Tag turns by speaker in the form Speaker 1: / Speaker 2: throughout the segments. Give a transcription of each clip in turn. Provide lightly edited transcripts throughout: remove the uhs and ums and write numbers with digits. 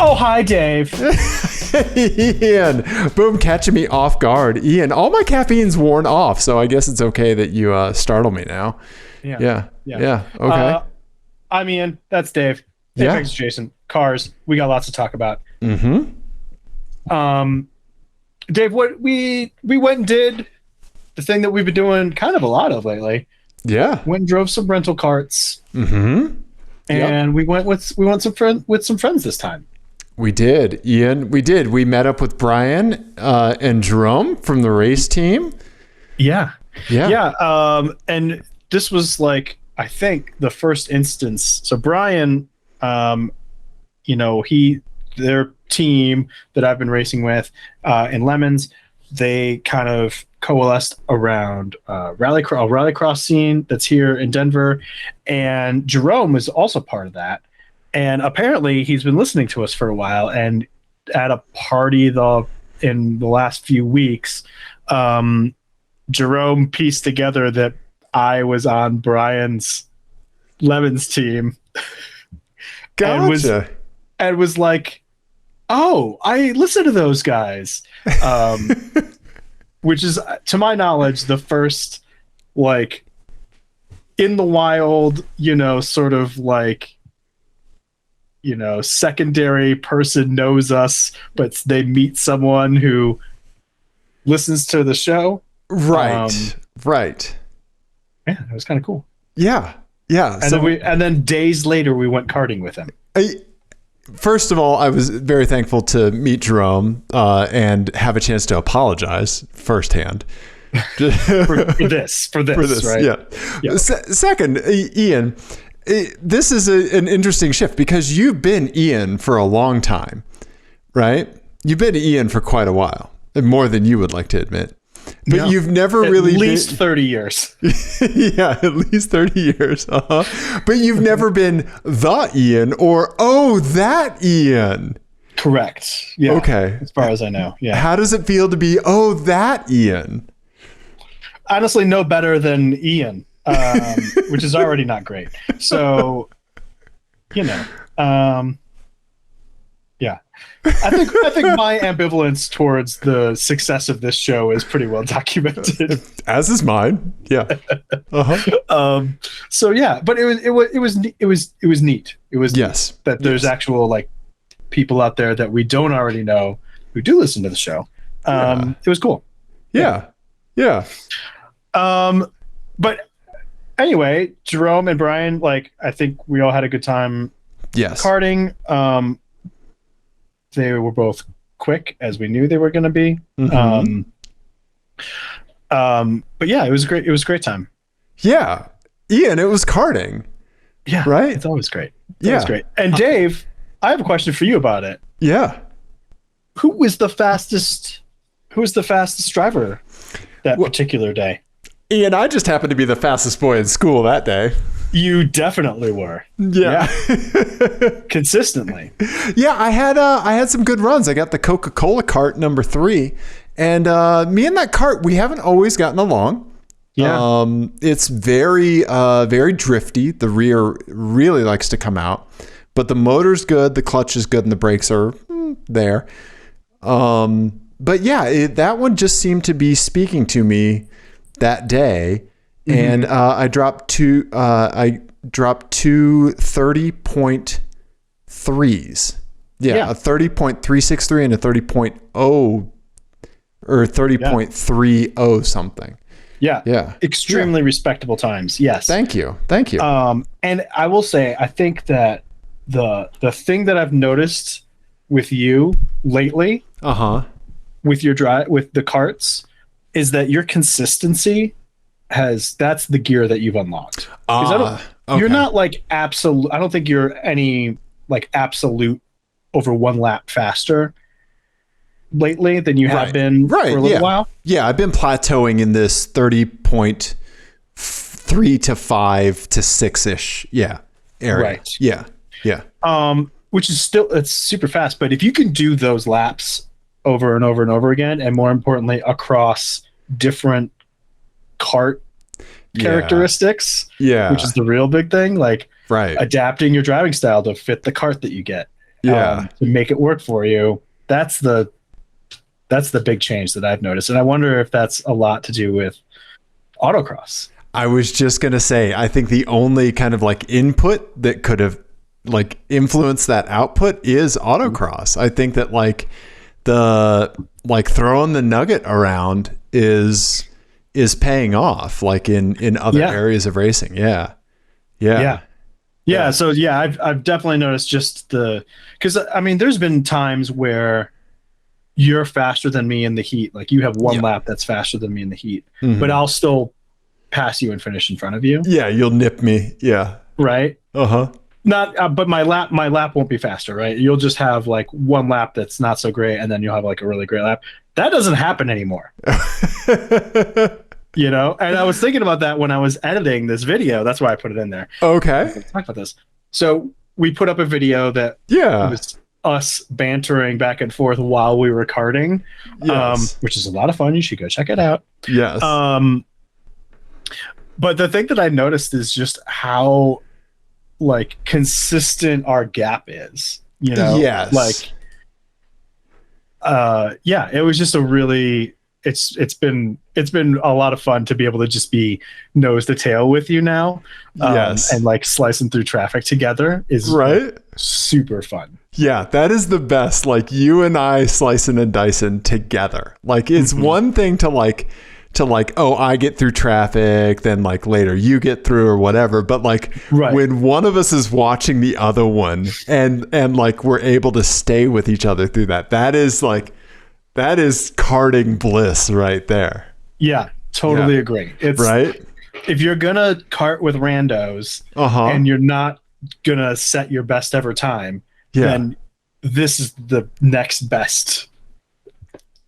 Speaker 1: Oh, hi, Dave.
Speaker 2: Ian, boom, catching me off guard. Ian, all my caffeine's worn off, so I guess it's okay that you startle me now. Yeah. Okay.
Speaker 1: I'm Ian. That's Dave.
Speaker 2: Yeah.
Speaker 1: Thanks, Jason. Cars. We got lots to talk about.
Speaker 2: Mm-hmm.
Speaker 1: Dave, what we went and did the thing that we've been doing kind of a lot of lately.
Speaker 2: Yeah.
Speaker 1: Went and drove some rental carts.
Speaker 2: Mm-hmm.
Speaker 1: And we went with some friends this time.
Speaker 2: We did, Ian. We did. We met up with Brian and Jerome from the race team.
Speaker 1: Yeah. And this was like, I think, the first instance. So Brian, their team that I've been racing with in Lemons, they kind of coalesced around a rallycross scene that's here in Denver, and Jerome was also part of that. And apparently he's been listening to us for a while, and at a party in the last few weeks, Jerome pieced together that I was on Brian's Lemons team.
Speaker 2: Gotcha.
Speaker 1: and was like, oh, I listen to those guys. Which is, to my knowledge, the first, like, in the wild, sort of like, secondary person knows us, but they meet someone who listens to the show.
Speaker 2: Right. Right.
Speaker 1: Yeah, it was kind of cool.
Speaker 2: Yeah.
Speaker 1: And then days later, we went karting with him.
Speaker 2: First of all, I was very thankful to meet Jerome and have a chance to apologize firsthand.
Speaker 1: for this, right?
Speaker 2: Yeah. Second, Ian, this is an interesting shift because you've been Ian for a long time, right? You've been Ian for quite a while, more than you would like to admit. But you've never really
Speaker 1: at least 30 years.
Speaker 2: Yeah, at least 30 years. But you've never been the Ian or that Ian.
Speaker 1: Correct. Yeah.
Speaker 2: Okay.
Speaker 1: As far as I know. Yeah.
Speaker 2: How does it feel to be that Ian?
Speaker 1: Honestly, no better than Ian, which is already not great. So, yeah. I think my ambivalence towards the success of this show is pretty well documented.
Speaker 2: As is mine. Yeah.
Speaker 1: So yeah, but it was neat. It was neat that there's actual like people out there that we don't already know who do listen to the show. It was cool.
Speaker 2: Yeah.
Speaker 1: But anyway, Jerome and Brian, like, I think we all had a good time.
Speaker 2: Yes.
Speaker 1: Karting. They were both quick, as we knew they were going to be.
Speaker 2: Mm-hmm.
Speaker 1: But yeah, it was great. It was a great time.
Speaker 2: Yeah. Ian, it was karting.
Speaker 1: Yeah.
Speaker 2: Right?
Speaker 1: It's always great. It's always great. And Dave, I have a question for you about it.
Speaker 2: Yeah.
Speaker 1: Who was the fastest driver that particular day?
Speaker 2: Ian, I just happened to be the fastest boy in school that day.
Speaker 1: You definitely were.
Speaker 2: Yeah.
Speaker 1: Consistently.
Speaker 2: Yeah, I had some good runs. I got the Coca-Cola cart number 3, and me and that cart, we haven't always gotten along.
Speaker 1: Yeah.
Speaker 2: It's very very drifty. The rear really likes to come out, but the motor's good, the clutch is good, and the brakes are there. But yeah, that one just seemed to be speaking to me that day. And I dropped two 30.3s. Yeah, a 30.363 and a 30.0 or 30.30 something.
Speaker 1: Yeah. Extremely respectable times. Yes.
Speaker 2: Thank you.
Speaker 1: And I will say, I think that the thing that I've noticed with you lately, with your drive, with the carts, is that your consistency that's the gear that you've unlocked. You're not like absolute. I don't think you're any like absolute over one lap faster lately than you have been for a little while.
Speaker 2: Yeah, I've been plateauing in this 30.3 to 5 to 6-ish. Yeah. Area.
Speaker 1: Right.
Speaker 2: Yeah.
Speaker 1: Which is still, it's super fast. But if you can do those laps over and over and over again, and more importantly, across different cart characteristics, which is the real big thing, like adapting your driving style to fit the cart that you get.
Speaker 2: Yeah.
Speaker 1: to make it work for you. That's the big change that I've noticed, and I wonder if that's a lot to do with autocross.
Speaker 2: I was just going to say, I think the only kind of like input that could have like influenced that output is autocross. I think that like the like throwing the nugget around is paying off like in other areas of racing. Yeah.
Speaker 1: So yeah, I've definitely noticed just because I mean, there's been times where you're faster than me in the heat. Like you have one lap that's faster than me in the heat, but I'll still pass you and finish in front of you.
Speaker 2: Yeah, you'll nip me. Yeah.
Speaker 1: Right.
Speaker 2: Uh-huh.
Speaker 1: Not, but my lap won't be faster, right? You'll just have like one lap that's not so great, and then you'll have like a really great lap. That doesn't happen anymore. You know, and I was thinking about that when I was editing this video. That's why I put it in there.
Speaker 2: Okay.
Speaker 1: Let's talk about this. So we put up a video that was us bantering back and forth while we were karting, which is a lot of fun. You should go check it out.
Speaker 2: Yes.
Speaker 1: But the thing that I noticed is just how like consistent our gap is, you know.
Speaker 2: Yes.
Speaker 1: Like it was just a really it's been a lot of fun to be able to just be nose to tail with you now. And like slicing through traffic together is like, super fun.
Speaker 2: Yeah, that is the best. Like you and I slicing and dicing together. Like it's one thing to like, oh, I get through traffic, then like later you get through or whatever. But like when one of us is watching the other one and like we're able to stay with each other through that is karting bliss right there.
Speaker 1: Yeah, totally agree. It's
Speaker 2: right.
Speaker 1: If you're gonna kart with randos and you're not gonna set your best ever time, then this is the next best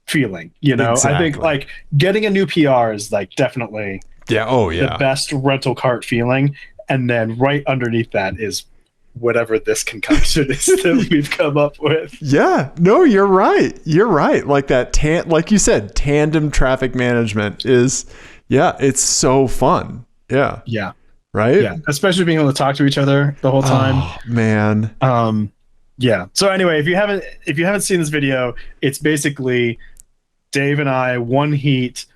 Speaker 1: feeling, you know. Exactly. I think like getting a new PR is like definitely the best rental kart feeling, and then right underneath that is whatever this concoction is that we've come up with.
Speaker 2: Yeah, no, you're right. Like that like you said, tandem traffic management is it's so fun. Yeah right.
Speaker 1: Yeah, especially being able to talk to each other the whole time.
Speaker 2: Oh man.
Speaker 1: So anyway, if you haven't seen this video, it's basically Dave and I, one heat,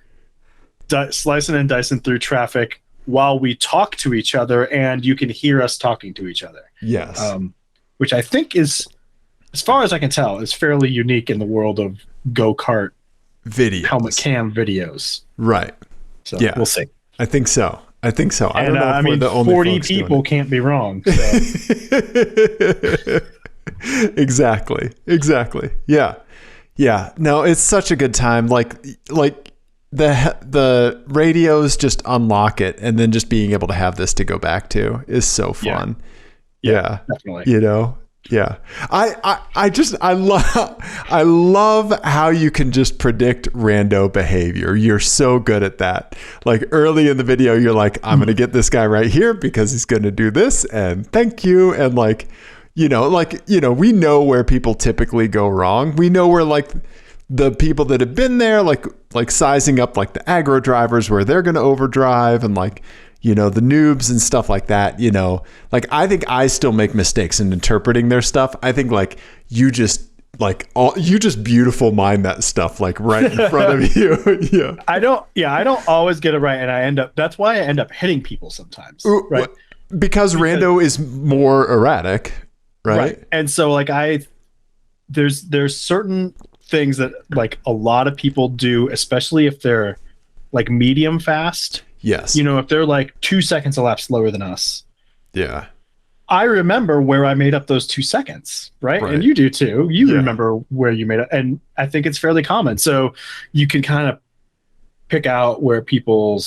Speaker 1: slicing and dicing through traffic while we talk to each other, and you can hear us talking to each other.
Speaker 2: Yes.
Speaker 1: Which I think is, as far as I can tell, is fairly unique in the world of go-kart
Speaker 2: videos,
Speaker 1: helmet cam videos.
Speaker 2: Right.
Speaker 1: So we'll see.
Speaker 2: I think so. I don't know if we're the only
Speaker 1: 40 people can't be wrong. So.
Speaker 2: Exactly. Yeah. No, it's such a good time. Like the radios just unlock it, and then just being able to have this to go back to is so fun. Yeah,
Speaker 1: definitely.
Speaker 2: You know, yeah. I love how you can just predict rando behavior. You're so good at that. Like early in the video, you're like, I'm going to get this guy right here because he's going to do this, and thank you. And like, we know where people typically go wrong. We know where like the people that have been there, like sizing up like the aggro drivers where they're going to overdrive, and like, the noobs and stuff like that, like I think I still make mistakes in interpreting their stuff. I think like you just beautiful mind that stuff like right in front of you.
Speaker 1: I don't always get it right, and that's why I end up hitting people sometimes. Right.
Speaker 2: Because rando is more erratic. Right.
Speaker 1: And so like there's certain things that like a lot of people do, especially if they're like medium fast.
Speaker 2: Yes.
Speaker 1: If they're like 2 seconds a lap slower than us.
Speaker 2: Yeah.
Speaker 1: I remember where I made up those 2 seconds, right? And you do too. You remember where you made it. And I think it's fairly common. So you can kind of pick out where people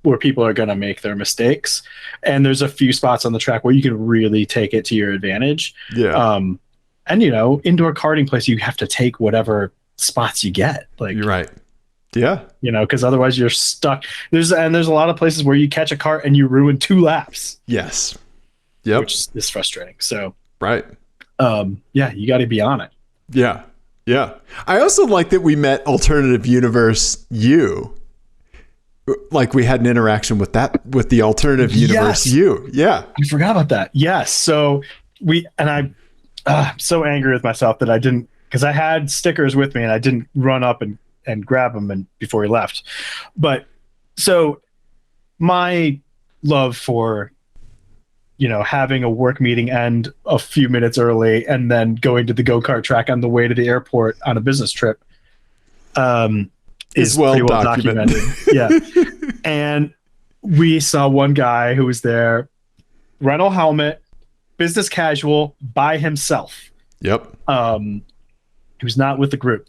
Speaker 1: are going to make their mistakes. And there's a few spots on the track where you can really take it to your advantage.
Speaker 2: Yeah.
Speaker 1: And indoor karting place, you have to take whatever spots you get. Like
Speaker 2: you're right. Yeah.
Speaker 1: Because otherwise you're stuck. There's a lot of places where you catch a kart and you ruin 2 laps.
Speaker 2: Yes. Yep.
Speaker 1: Which is frustrating. So
Speaker 2: right.
Speaker 1: You got to be on it.
Speaker 2: Yeah. Yeah. I also like that we met Alternative Universe U. Like we had an interaction with the Alternative Universe U. Yeah.
Speaker 1: I forgot about that. Yes. So I I'm so angry with myself that I didn't, because I had stickers with me and I didn't run up and grab them before he left. But so my love for, having a work meeting end a few minutes early and then going to the go-kart track on the way to the airport on a business trip is
Speaker 2: well
Speaker 1: pretty well
Speaker 2: documented.
Speaker 1: Yeah. And we saw one guy who was there, rental helmet, business casual, by himself.
Speaker 2: Yep.
Speaker 1: He was not with the group.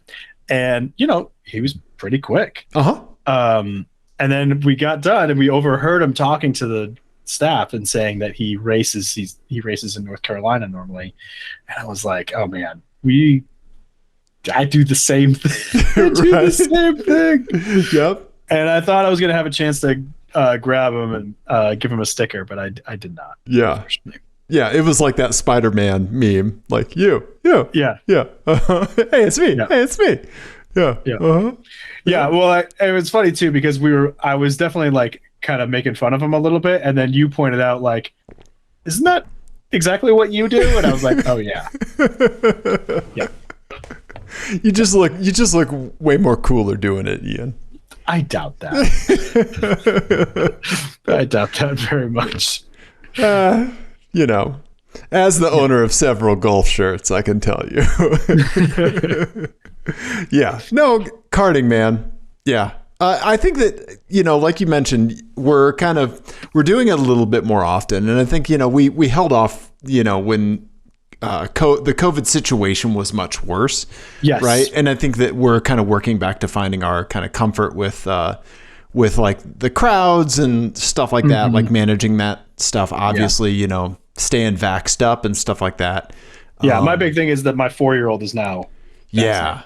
Speaker 1: And, he was pretty quick.
Speaker 2: Uh-huh.
Speaker 1: And then we got done and we overheard him talking to the staff and saying that he races in North Carolina normally. And I was like, oh man, I do the same thing. The same thing.
Speaker 2: Yep.
Speaker 1: And I thought I was going to have a chance to grab him and give him a sticker, but I did not.
Speaker 2: Yeah. Yeah, it was like that Spider-Man meme, like you. Yeah. Uh-huh. Hey, it's me. Yeah. Hey, it's me. Yeah.
Speaker 1: Yeah.
Speaker 2: Uh-huh.
Speaker 1: Yeah. Well, it was funny too because I was definitely like kind of making fun of him a little bit, and then you pointed out like, isn't that exactly what you do? And I was like, oh yeah. Yeah.
Speaker 2: You just look way more cooler doing it, Ian.
Speaker 1: I doubt that. I doubt that very much.
Speaker 2: As the owner of several golf shirts, I can tell you. Yeah. No, karting, man. Yeah. I think that, like you mentioned, we're doing it a little bit more often. And I think, we held off, when the COVID situation was much worse.
Speaker 1: Yes.
Speaker 2: Right. And I think that we're kind of working back to finding our kind of comfort with like the crowds and stuff like that, like managing that stuff, obviously, staying vaxxed up and stuff like that.
Speaker 1: Yeah. My big thing is that my 4-year-old is now.
Speaker 2: Yeah.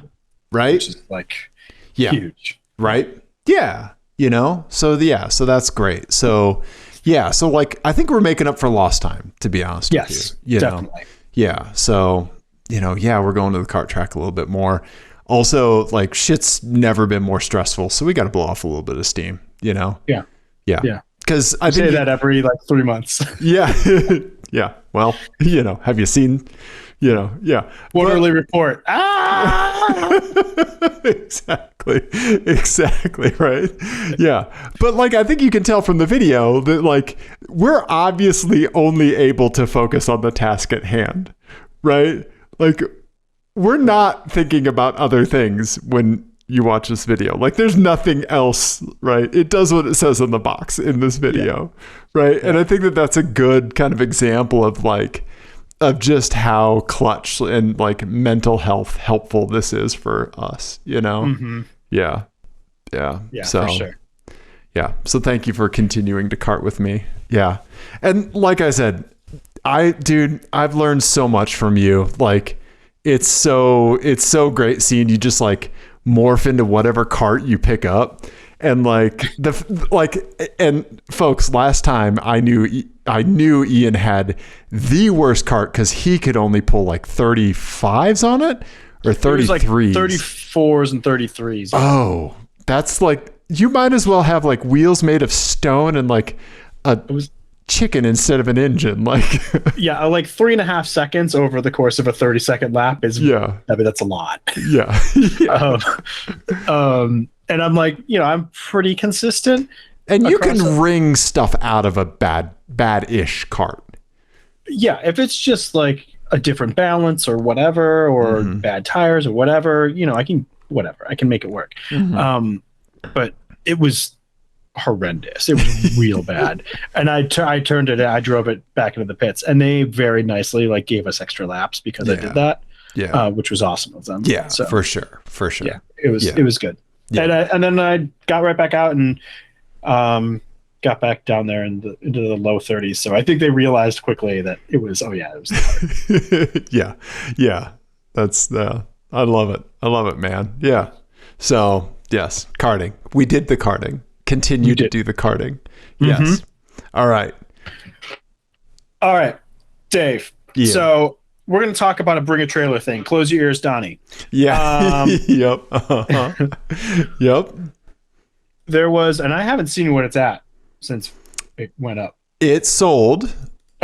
Speaker 2: Right.
Speaker 1: Which is like huge.
Speaker 2: Right. Yeah. So that's great. So like, I think we're making up for lost time, to be honest with you.
Speaker 1: Definitely.
Speaker 2: Yeah. So, we're going to the kart track a little bit more. Also, like, shit's never been more stressful. So we got to blow off a little bit of steam, Yeah.
Speaker 1: Yeah.
Speaker 2: Because I
Speaker 1: say that every like 3 months.
Speaker 2: Yeah. Yeah. Well, have you seen,
Speaker 1: quarterly report?
Speaker 2: Exactly. Right. Yeah. But like, I think you can tell from the video that like, we're obviously only able to focus on the task at hand. Right. Like, we're not thinking about other things when you watch this video. Like, there's nothing else, right? It does what it says on the box in this video, right? Yeah. And I think that that's a good kind of example of just how clutch and like mental health helpful this is for us,
Speaker 1: Mm-hmm.
Speaker 2: Yeah. So,
Speaker 1: for sure.
Speaker 2: Yeah. So thank you for continuing to kart with me. Yeah. And like I said, I've learned so much from you. Like, it's so great seeing you just like morph into whatever cart you pick up. And like and folks, last time I knew Ian had the worst cart because he could only pull like 35s on it or 33s.
Speaker 1: Like 34s and 33s.
Speaker 2: Oh, that's like, you might as well have like wheels made of stone and like chicken instead of an engine. Like,
Speaker 1: yeah, like 3.5 seconds over the course of a 30-second lap is, I mean, that's a lot.
Speaker 2: Yeah.
Speaker 1: And I'm like, I'm pretty consistent.
Speaker 2: And you can wring stuff out of a bad-ish cart.
Speaker 1: Yeah, if it's just like a different balance or whatever, or bad tires or whatever, I can make it work. Mm-hmm. But it was horrendous. It was real bad. And I turned it, I drove it back into the pits, and they very nicely like gave us extra laps because I did that. Yeah. Which was awesome of them.
Speaker 2: Yeah, so, for sure.
Speaker 1: Yeah, it was good. Yeah. And then I got right back out and got back down there into the low 30s. So I think they realized quickly that it was
Speaker 2: yeah. That's I love it, man. Yeah. So yes, karting. We did the karting. Continue to do the karting. Yes. All right,
Speaker 1: Dave.
Speaker 2: Yeah.
Speaker 1: So we're going to talk about a bring a trailer thing. Close your ears, Donnie.
Speaker 2: Yeah. Yep. Yep.
Speaker 1: There was, and I haven't seen what it's at since it went up.
Speaker 2: It sold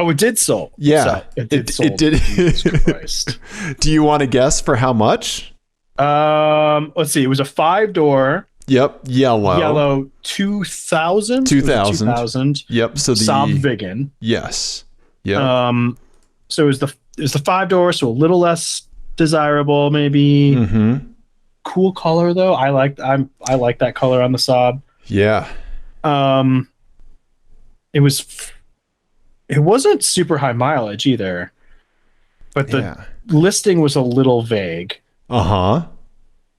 Speaker 1: Oh, it did sold.
Speaker 2: Yeah,
Speaker 1: So it did sold.
Speaker 2: It did.
Speaker 1: Jesus Christ.
Speaker 2: Do you want to guess for how much?
Speaker 1: Let's see. It was a 5-door.
Speaker 2: Yep,
Speaker 1: Yellow 2000.
Speaker 2: 2000.
Speaker 1: 2000.
Speaker 2: Yep. So the
Speaker 1: Saab Viggen.
Speaker 2: Yes. Yep.
Speaker 1: So it was the 5-door, so a little less desirable, maybe.
Speaker 2: Mm-hmm.
Speaker 1: Cool color though. I like that color on the Saab.
Speaker 2: Yeah.
Speaker 1: It wasn't super high mileage either, but the listing was a little vague. Which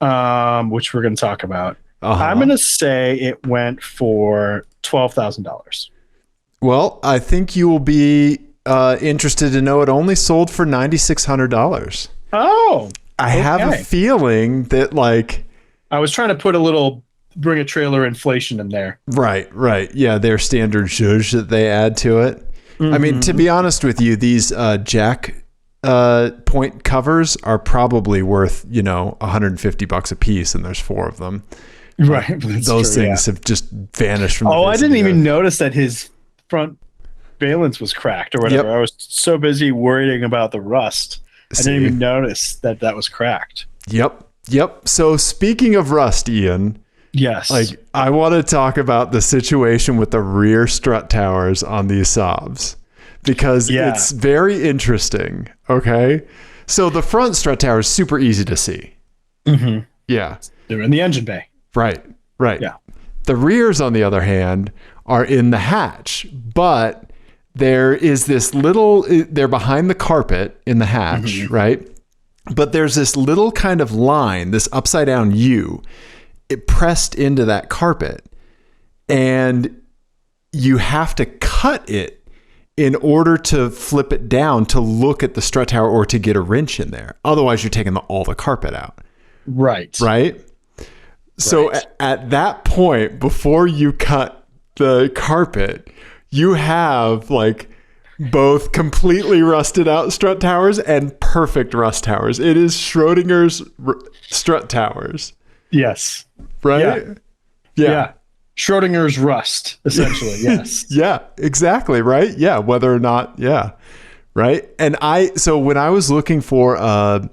Speaker 1: we're going to talk about. I'm going to say it went for $12,000.
Speaker 2: Well, I think you will be interested to know it only sold for $9,600.
Speaker 1: Oh,
Speaker 2: I have a feeling that like
Speaker 1: I was trying to put a little bring a trailer inflation in there.
Speaker 2: Right. Yeah, their standard zhuzh that they add to it. Mm-hmm. I mean, to be honest with you, these jack point covers are probably worth, $150 a piece, and there's 4 of them.
Speaker 1: Right.
Speaker 2: Those things have just vanished from the
Speaker 1: I didn't even notice that his front valence was cracked or whatever. Yep. I was so busy worrying about the rust. I didn't even notice that was cracked.
Speaker 2: Yep. So speaking of rust, Ian.
Speaker 1: Yes.
Speaker 2: I want to talk about the situation with the rear strut towers on these Saabs because it's very interesting. Okay. So the front strut tower is super easy to see.
Speaker 1: Mm-hmm.
Speaker 2: Yeah.
Speaker 1: They're in the engine bay.
Speaker 2: Right.
Speaker 1: Yeah.
Speaker 2: The rears, on the other hand, are in the hatch, but there is this they're behind the carpet in the hatch, right? But there's this little kind of line, this upside down U, it pressed into that carpet, and you have to cut it in order to flip it down to look at the strut tower or to get a wrench in there. Otherwise, you're taking all the carpet out.
Speaker 1: Right.
Speaker 2: So at that point, before you cut the carpet, you have both completely rusted out strut towers and perfect rust towers. It is Schrodinger's strut towers.
Speaker 1: Yes.
Speaker 2: Right?
Speaker 1: Yeah. Schrodinger's rust, essentially. Yes.
Speaker 2: Yeah, exactly. Right. Yeah. Whether or not. Yeah. Right. And so when I was looking for the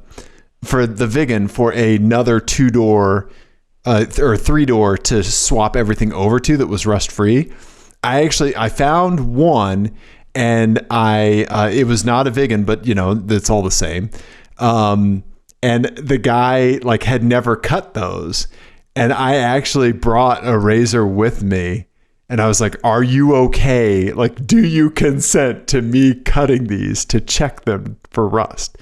Speaker 2: Viggen for another 2-door or 3-door to swap everything over to that was rust free, I found one, and it was not a Viggen, but that's all the same. And the guy had never cut those, and I actually brought a razor with me, and I was like, "Are you okay? Do you consent to me cutting these to check them for rust?"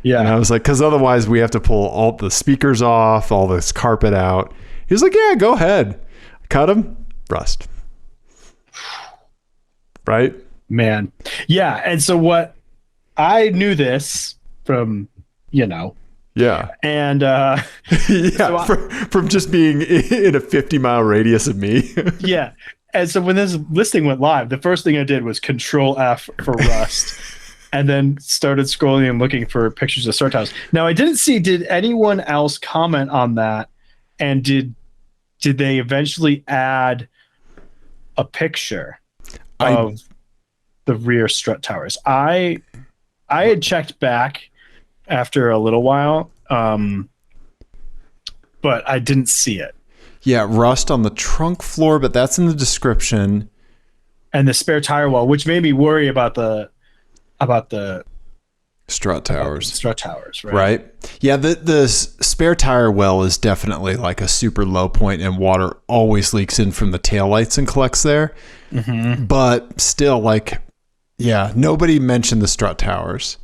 Speaker 2: Yeah. And I was like, because otherwise we have to pull all the speakers off, all this carpet out. He was like, "Yeah, go ahead, cut them, rust." Right.
Speaker 1: Man. Yeah. And so I knew this from,
Speaker 2: Yeah.
Speaker 1: And
Speaker 2: from just being in a 50-mile radius of me.
Speaker 1: Yeah. And so when this listing went live, the first thing I did was Control F for rust and then started scrolling and looking for pictures of strut towers. Now I didn't see, did anyone else comment on that? And did they eventually add a picture of the rear strut towers? I had checked back after a little while, but I didn't see it.
Speaker 2: Yeah, rust on the trunk floor, but that's in the description.
Speaker 1: And the spare tire well, which made me worry about the
Speaker 2: strut towers.
Speaker 1: Strut towers, right?
Speaker 2: Right. Yeah, the spare tire well is definitely a super low point, and water always leaks in from the taillights and collects there. Mm-hmm. But still, nobody mentioned the strut towers.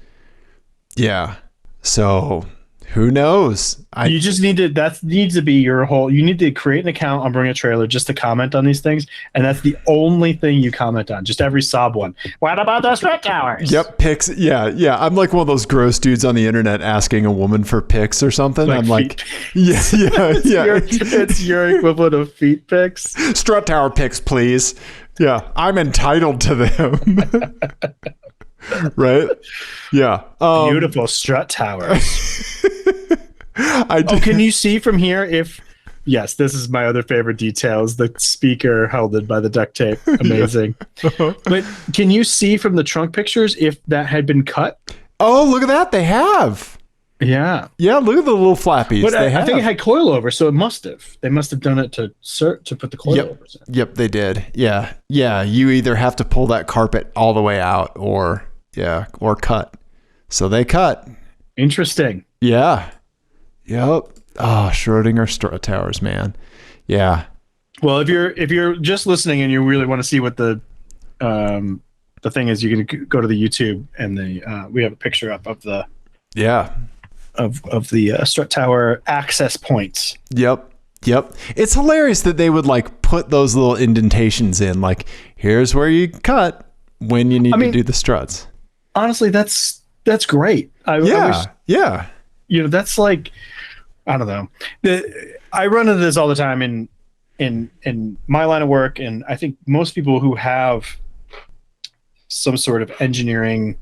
Speaker 2: Yeah. So who knows?
Speaker 1: You just that needs to be your whole, you need to create an account on Bring a Trailer just to comment on these things. And that's the only thing you comment on, just every Saab one. What about those strut towers?
Speaker 2: Yep. Pics. Yeah. I'm like one of those gross dudes on the internet asking a woman for pics or something. I'm like, yeah.
Speaker 1: It's your equivalent of feet pics.
Speaker 2: Strut tower pics, please. Yeah. I'm entitled to them. Right? Yeah.
Speaker 1: Beautiful strut towers. Can you see from here if Yes, this is my other favorite detail is the speaker held in by the duct tape. Amazing. But can you see from the trunk pictures if that had been cut?
Speaker 2: Oh, look at that. They have.
Speaker 1: Yeah.
Speaker 2: Yeah, look at the little flappies.
Speaker 1: But I think it had coilovers, so it must have. They must have done it to put the coilovers in.
Speaker 2: Yep, they did. Yeah. Yeah, you either have to pull that carpet all the way out or cut. So they cut.
Speaker 1: Interesting.
Speaker 2: Yeah. Yep. Oh, Schrodinger strut towers, man. Yeah.
Speaker 1: Well, if you're just listening and you really want to see what the thing is, you can go to the YouTube and we have a picture up of the of the strut tower access points.
Speaker 2: Yep. It's hilarious that they would like put those little indentations in, like here's where you cut when you need to do the struts.
Speaker 1: Honestly, that's great. I wish, you know, that's like, I don't know. I run into this all the time in my line of work, and I think most people who have some sort of engineering,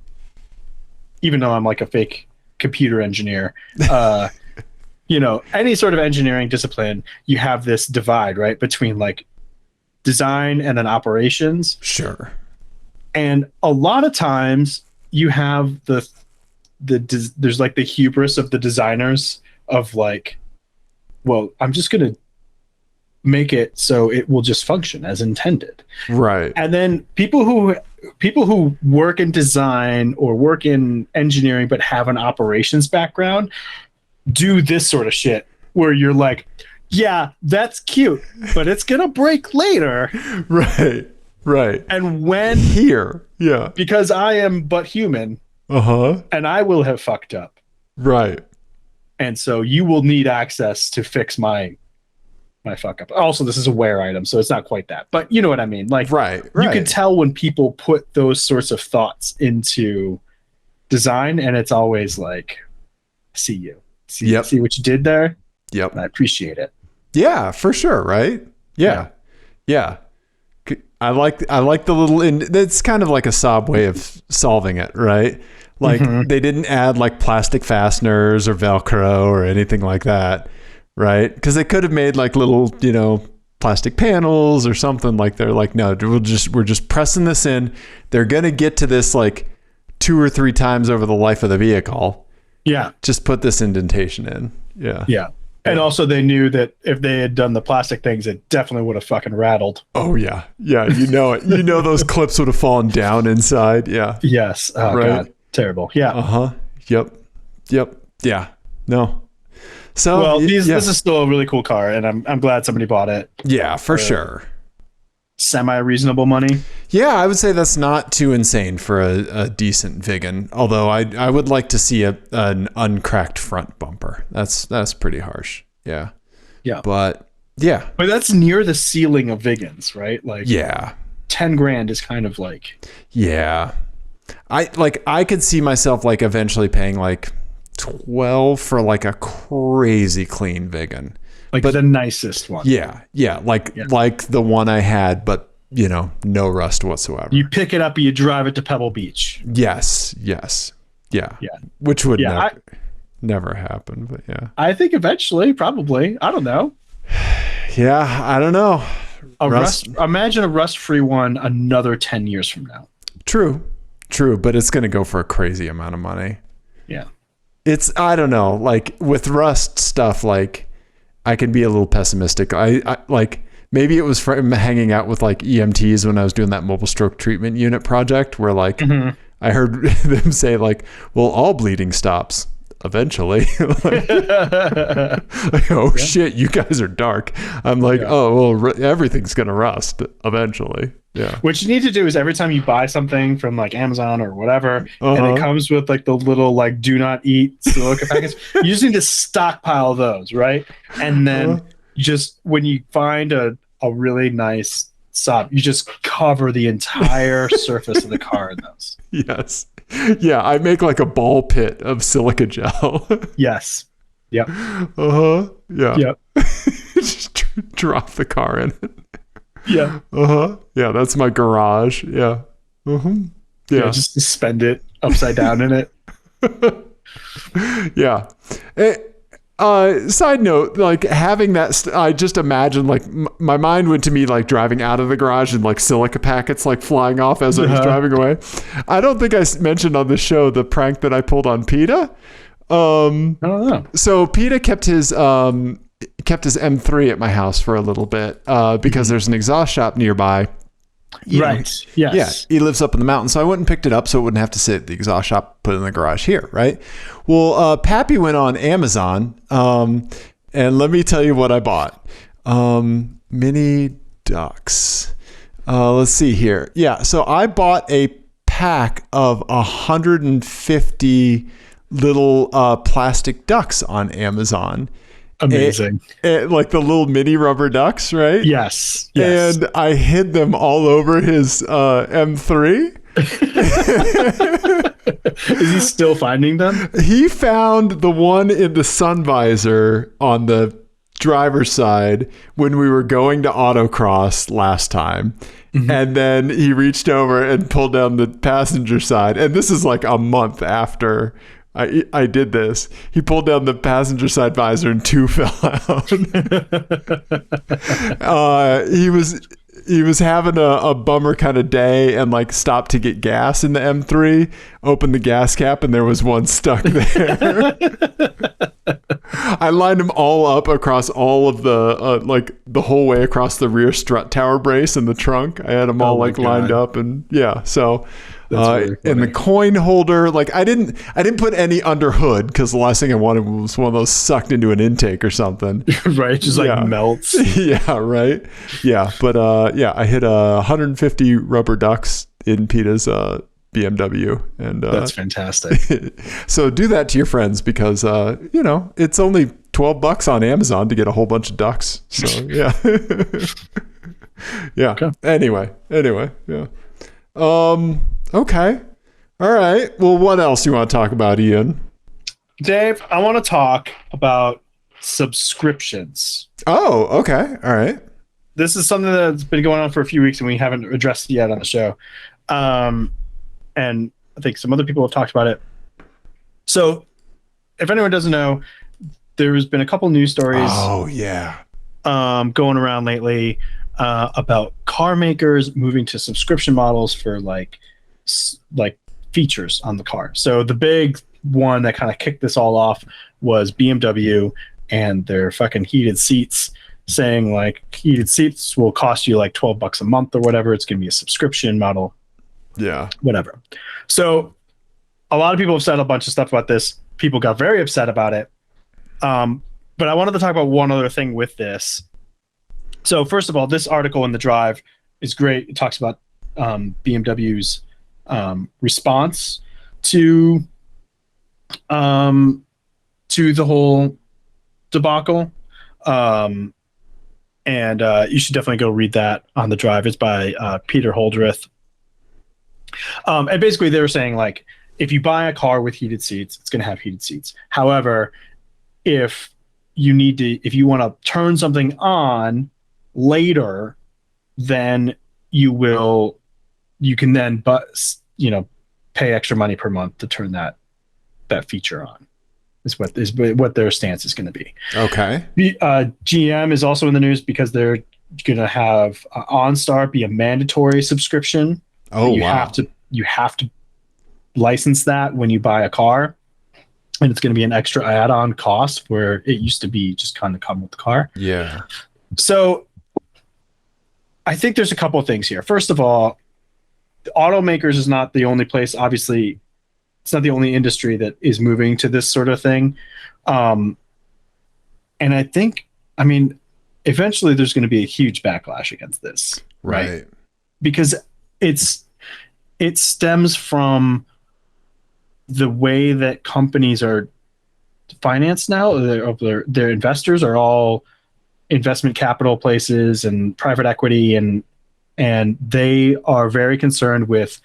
Speaker 1: even though I'm like a fake computer engineer, you know, any sort of engineering discipline, you have this divide, right, between like design and then operations.
Speaker 2: Sure.
Speaker 1: And a lot of times you have there's like the hubris of the designers of like, well, I'm just going to make it so it will just function as intended.
Speaker 2: Right.
Speaker 1: And then people who work in design or work in engineering but have an operations background do this sort of shit where you're like, yeah, that's cute, but it's going to break later.
Speaker 2: Right.
Speaker 1: And when because I am but human. And I will have fucked up.
Speaker 2: Right.
Speaker 1: And so you will need access to fix my fuck up. Also, this is a wear item, so it's not quite that. But you know what I mean? Like, you can tell when people put those sorts of thoughts into design, and it's always like, see what you did there?
Speaker 2: Yep.
Speaker 1: And I appreciate it.
Speaker 2: Yeah, for sure, right? Yeah. I like the little, it's kind of like a Saab way of solving it, right? Like they didn't add like plastic fasteners or Velcro or anything like that, right? Because they could have made like little, you know, plastic panels or something. Like they're like, no, we're just pressing this in. They're gonna get to this like 2 or 3 times over the life of the vehicle.
Speaker 1: Yeah,
Speaker 2: just put this indentation in. Yeah.
Speaker 1: And also they knew that if they had done the plastic things, it definitely would have fucking rattled.
Speaker 2: Oh yeah, you know it. You know those clips would have fallen down inside. Yeah.
Speaker 1: Yes. Oh God. Terrible. Yeah.
Speaker 2: Yep. Yeah. No. So
Speaker 1: well, this is still a really cool car, and I'm glad somebody bought it.
Speaker 2: Yeah, for sure.
Speaker 1: Semi-reasonable money.
Speaker 2: Yeah, I would say that's not too insane for a decent Vigan. Although I would like to see an uncracked front bumper. That's pretty harsh. Yeah. But yeah.
Speaker 1: But that's near the ceiling of Vigans, right? Like 10 grand is kind of like.
Speaker 2: Yeah. I could see myself like eventually paying like 12 for like a crazy clean Vigan.
Speaker 1: Like the nicest one.
Speaker 2: Yeah. Like the one I had, but you know, no rust whatsoever.
Speaker 1: You pick it up and you drive it to Pebble Beach.
Speaker 2: Yes. Yeah. Which would never happen, but yeah.
Speaker 1: I think eventually, probably. I don't know.
Speaker 2: Yeah, I don't know.
Speaker 1: Imagine a rust-free one another 10 years from now.
Speaker 2: True, but it's going to go for a crazy amount of money.
Speaker 1: Yeah.
Speaker 2: I don't know, like with rust stuff, like I can be a little pessimistic. I like maybe it was from hanging out with like EMTs when I was doing that mobile stroke treatment unit project where like I heard them say like, well, all bleeding stops eventually. Shit, you guys are dark. I'm like, everything's going to rust eventually. Yeah.
Speaker 1: What you need to do is every time you buy something from like Amazon or whatever, and it comes with like the little like do not eat silica packets, you just need to stockpile those, right? And then just when you find a really nice Saab, you just cover the entire surface of the car in those.
Speaker 2: Yes. Yeah, I make like a ball pit of silica gel.
Speaker 1: Yes. Yep.
Speaker 2: Yeah.
Speaker 1: Yep.
Speaker 2: Just drop the car in it.
Speaker 1: Yeah.
Speaker 2: Yeah, that's my garage. Yeah.
Speaker 1: Yeah, just suspend it upside down in it.
Speaker 2: Yeah. Side note, like having that, I just imagine like my mind went to me like driving out of the garage and like silica packets like flying off as I was driving away. I don't think I mentioned on the show the prank that I pulled on PETA.
Speaker 1: I don't know.
Speaker 2: So PETA kept his M3 at my house for a little bit because there's an exhaust shop nearby.
Speaker 1: Right. Yes.
Speaker 2: Yeah. He lives up in the mountains. So I went and picked it up so it wouldn't have to sit at the exhaust shop, put it in the garage here. Right. Well, Pappy went on Amazon. And let me tell you what I bought. Mini ducks. Let's see here. Yeah. So I bought a pack of 150 little plastic ducks on Amazon.
Speaker 1: Amazing.
Speaker 2: Like the little mini rubber ducks, right?
Speaker 1: Yes.
Speaker 2: And I hid them all over his M3.
Speaker 1: Is he still finding them?
Speaker 2: He found the one in the sun visor on the driver's side when we were going to autocross last time. Mm-hmm. And then he reached over and pulled down the passenger side. And this is like a month after I did this. He pulled down the passenger side visor and 2 fell out. He was having a bummer kind of day and like stopped to get gas in the M3, opened the gas cap, and there was one stuck there. I lined them all up across all of the like the whole way across the rear strut tower brace and the trunk. I had them all like lined up, and yeah, so. And the coin holder, like I didn't put any under hood because the last thing I wanted was one of those sucked into an intake or something.
Speaker 1: Right, just like melts.
Speaker 2: Yeah, right. Yeah, but I hit 150 rubber ducks in PETA's BMW, and
Speaker 1: that's fantastic.
Speaker 2: So do that to your friends because it's only $12 on Amazon to get a whole bunch of ducks. So yeah, yeah. Okay. Anyway, yeah. Okay. All right. Well, what else do you want to talk about, Ian?
Speaker 1: Dave, I want to talk about subscriptions.
Speaker 2: Oh, okay. All right.
Speaker 1: This is something that's been going on for a few weeks and we haven't addressed it yet on the show. And I think some other people have talked about it. So if anyone doesn't know, there's been a couple news stories.
Speaker 2: Oh, yeah.
Speaker 1: Going around lately about car makers moving to subscription models for like features on the car. So the big one that kind of kicked this all off was BMW and their fucking heated seats, saying like heated seats will cost you like $12 a month or whatever. It's going to be a subscription model.
Speaker 2: Yeah.
Speaker 1: Whatever. So a lot of people have said a bunch of stuff about this. People got very upset about it. But I wanted to talk about one other thing with this. So first of all, this article in the Drive is great. It talks about BMW's response to the whole debacle, and you should definitely go read that on the Drive. It's by Peter Holdreth, and basically they were saying like if you buy a car with heated seats, it's going to have heated seats. However, if you want to turn something on later, then you can then pay extra money per month to turn that feature on. Is what their stance is going to be. Okay. GM is also in the news because they're going to have OnStar be a mandatory subscription.
Speaker 2: Oh,
Speaker 1: you have to license that when you buy a car, and it's going to be an extra add-on cost where it used to be just kind of come with the car.
Speaker 2: Yeah.
Speaker 1: So I think there's a couple of things here. First of all, the automakers is not the only place. Obviously, it's not the only industry that is moving to this sort of thing. And I think, eventually there's going to be a huge backlash against this. Right. Because it stems from the way that companies are financed now. Their investors are all investment capital places and private equity, and they are very concerned with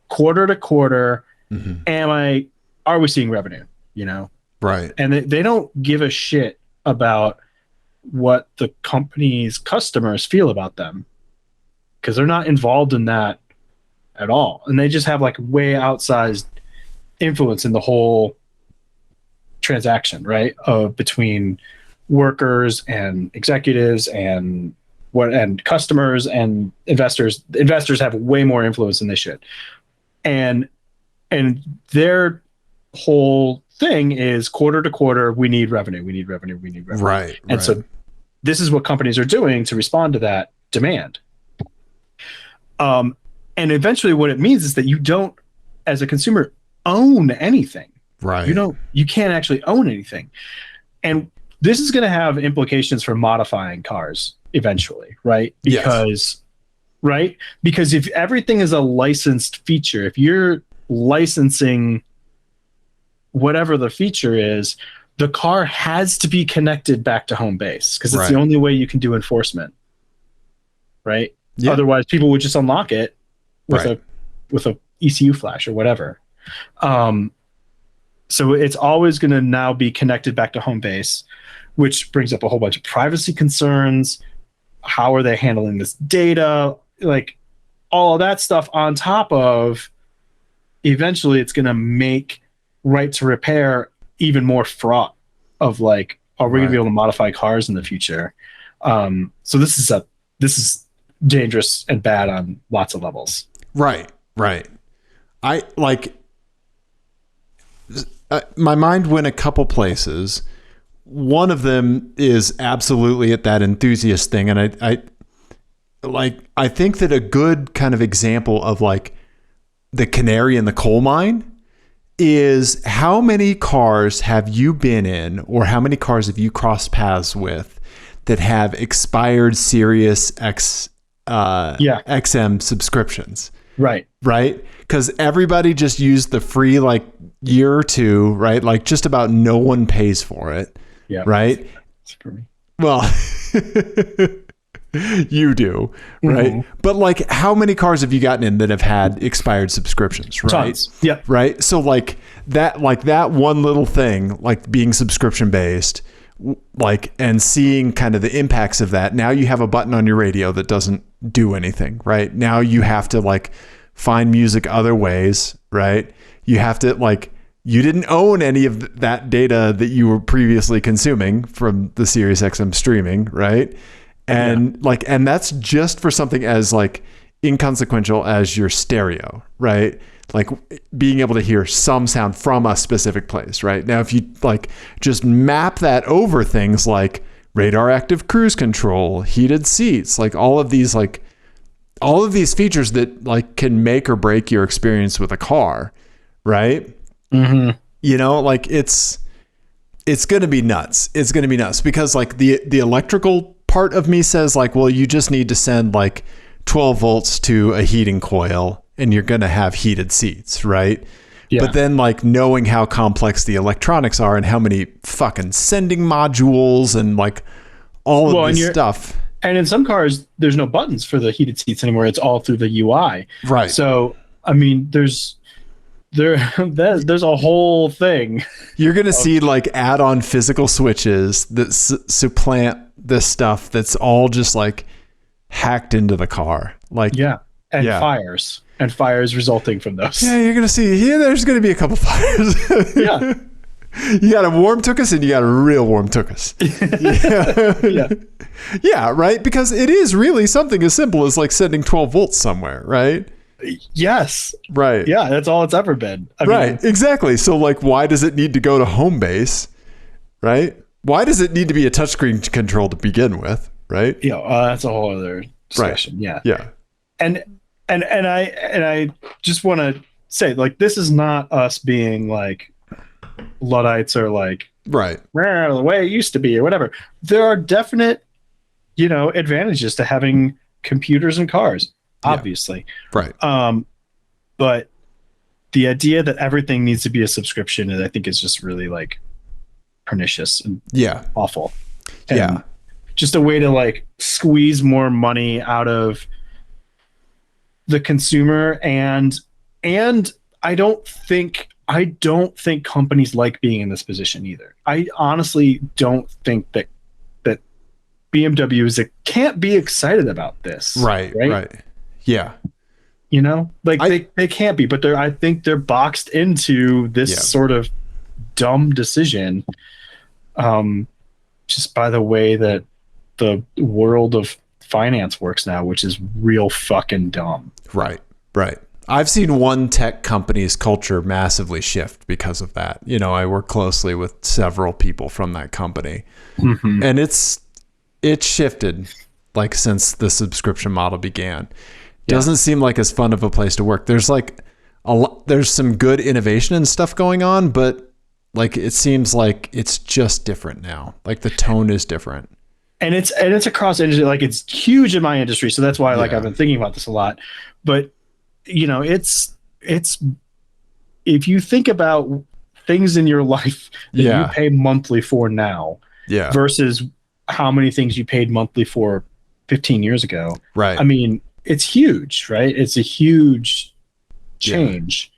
Speaker 1: quarter to quarter. Mm-hmm. Are we seeing revenue? Right. And they don't give a shit about what the company's customers feel about them because they're not involved in that at all. And they just have like way outsized influence in the whole transaction, right? Between workers and executives and customers and investors. Investors have way more influence than they should. And their whole thing is quarter to quarter, we need revenue.
Speaker 2: Right.
Speaker 1: And so this is what companies are doing to respond to that demand. And eventually what it means is that you don't, as a consumer, own anything.
Speaker 2: Right.
Speaker 1: You can't actually own anything. And this is going to have implications for modifying cars eventually, right? Because if everything is a licensed feature, if you're licensing whatever the feature is, the car has to be connected back to home base because it's the only way you can do enforcement, right? Yeah. Otherwise, people would just unlock it with a ECU flash or whatever. So it's always going to now be connected back to home base, which brings up a whole bunch of privacy concerns. How are they handling this data? Like all of that stuff on top of, eventually it's going to make right to repair even more fraught of like, are we going to be able to modify cars in the future? So this is dangerous and bad on lots of levels.
Speaker 2: Right. I like, my mind went a couple places. One of them is absolutely at that enthusiast thing. And I think that a good kind of example of like the canary in the coal mine is how many cars have you been in, or how many cars have you crossed paths with that have expired Sirius XM subscriptions?
Speaker 1: Right.
Speaker 2: Because everybody just used the free like year or two, right? Like just about no one pays for it.
Speaker 1: Yeah.
Speaker 2: Right.
Speaker 1: That's for me.
Speaker 2: Well, you do, right? Mm-hmm. But like, how many cars have you gotten in that have had expired subscriptions, right?
Speaker 1: Tons. Yeah.
Speaker 2: Right. So like that one little thing, like being subscription based, like, and seeing kind of the impacts of that. Now you have a button on your radio that doesn't do anything, right? Now you have to like find music other ways, right? You have to like, you didn't own any of that data that you were previously consuming from the Sirius XM streaming, right? And and that's just for something as like inconsequential as your stereo, right? Like being able to hear some sound from a specific place, right? Now, if you like just map that over things like radar active cruise control, heated seats, like all of these features that like can make or break your experience with a car, right?
Speaker 1: Mm-hmm.
Speaker 2: You know, like it's going to be nuts. It's going to be nuts because like the electrical part of me says like, well, you just need to send like 12 volts to a heating coil and you're going to have heated seats, right? Yeah. But then like knowing how complex the electronics are and how many fucking sending modules and like all of this stuff.
Speaker 1: And in some cars, there's no buttons for the heated seats anymore. It's all through the UI.
Speaker 2: Right.
Speaker 1: So, I mean, there's a whole thing.
Speaker 2: You're going to see like add-on physical switches that supplant this stuff that's all just like hacked into the car. Like, fires resulting from those. Yeah, you're going to see, there's going to be a couple fires.
Speaker 1: Yeah.
Speaker 2: You got a warm tuchus and you got a real warm tuchus. Yeah, right? Because it is really something as simple as like sending 12 volts somewhere, right?
Speaker 1: Yes.
Speaker 2: Right.
Speaker 1: Yeah, that's all it's ever been.
Speaker 2: I mean, exactly. So like, why does it need to go to home base, right? Why does it need to be a touchscreen control to begin with, right?
Speaker 1: Yeah, that's a whole other discussion. Right.
Speaker 2: Yeah.
Speaker 1: And I just want to say, like, this is not us being like Luddites or like the way it used to be or whatever. There are definite, advantages to having computers in cars. Obviously.
Speaker 2: Yeah. Right.
Speaker 1: But the idea that everything needs to be a subscription, I think is just really like pernicious and awful. And just a way to like squeeze more money out of the consumer. And I don't think companies like being in this position either. I honestly don't think that BMW can't be excited about this.
Speaker 2: Right. Yeah.
Speaker 1: They can't be, but I think they're boxed into this sort of dumb decision, just by the way that the world of finance works now, which is real fucking dumb.
Speaker 2: Right. I've seen one tech company's culture massively shift because of that. You know, I work closely with several people from that company, and it's shifted like since the subscription model began. Doesn't seem like as fun of a place to work. There's like there's some good innovation and stuff going on, but like it seems like it's just different now. Like the tone is different.
Speaker 1: And it's across industry. Like it's huge in my industry, so that's why like I've been thinking about this a lot. But you know, it's if you think about things in your life that you pay monthly for now, versus how many things you paid monthly for 15 years ago.
Speaker 2: Right.
Speaker 1: I mean, it's huge, right? It's a huge change.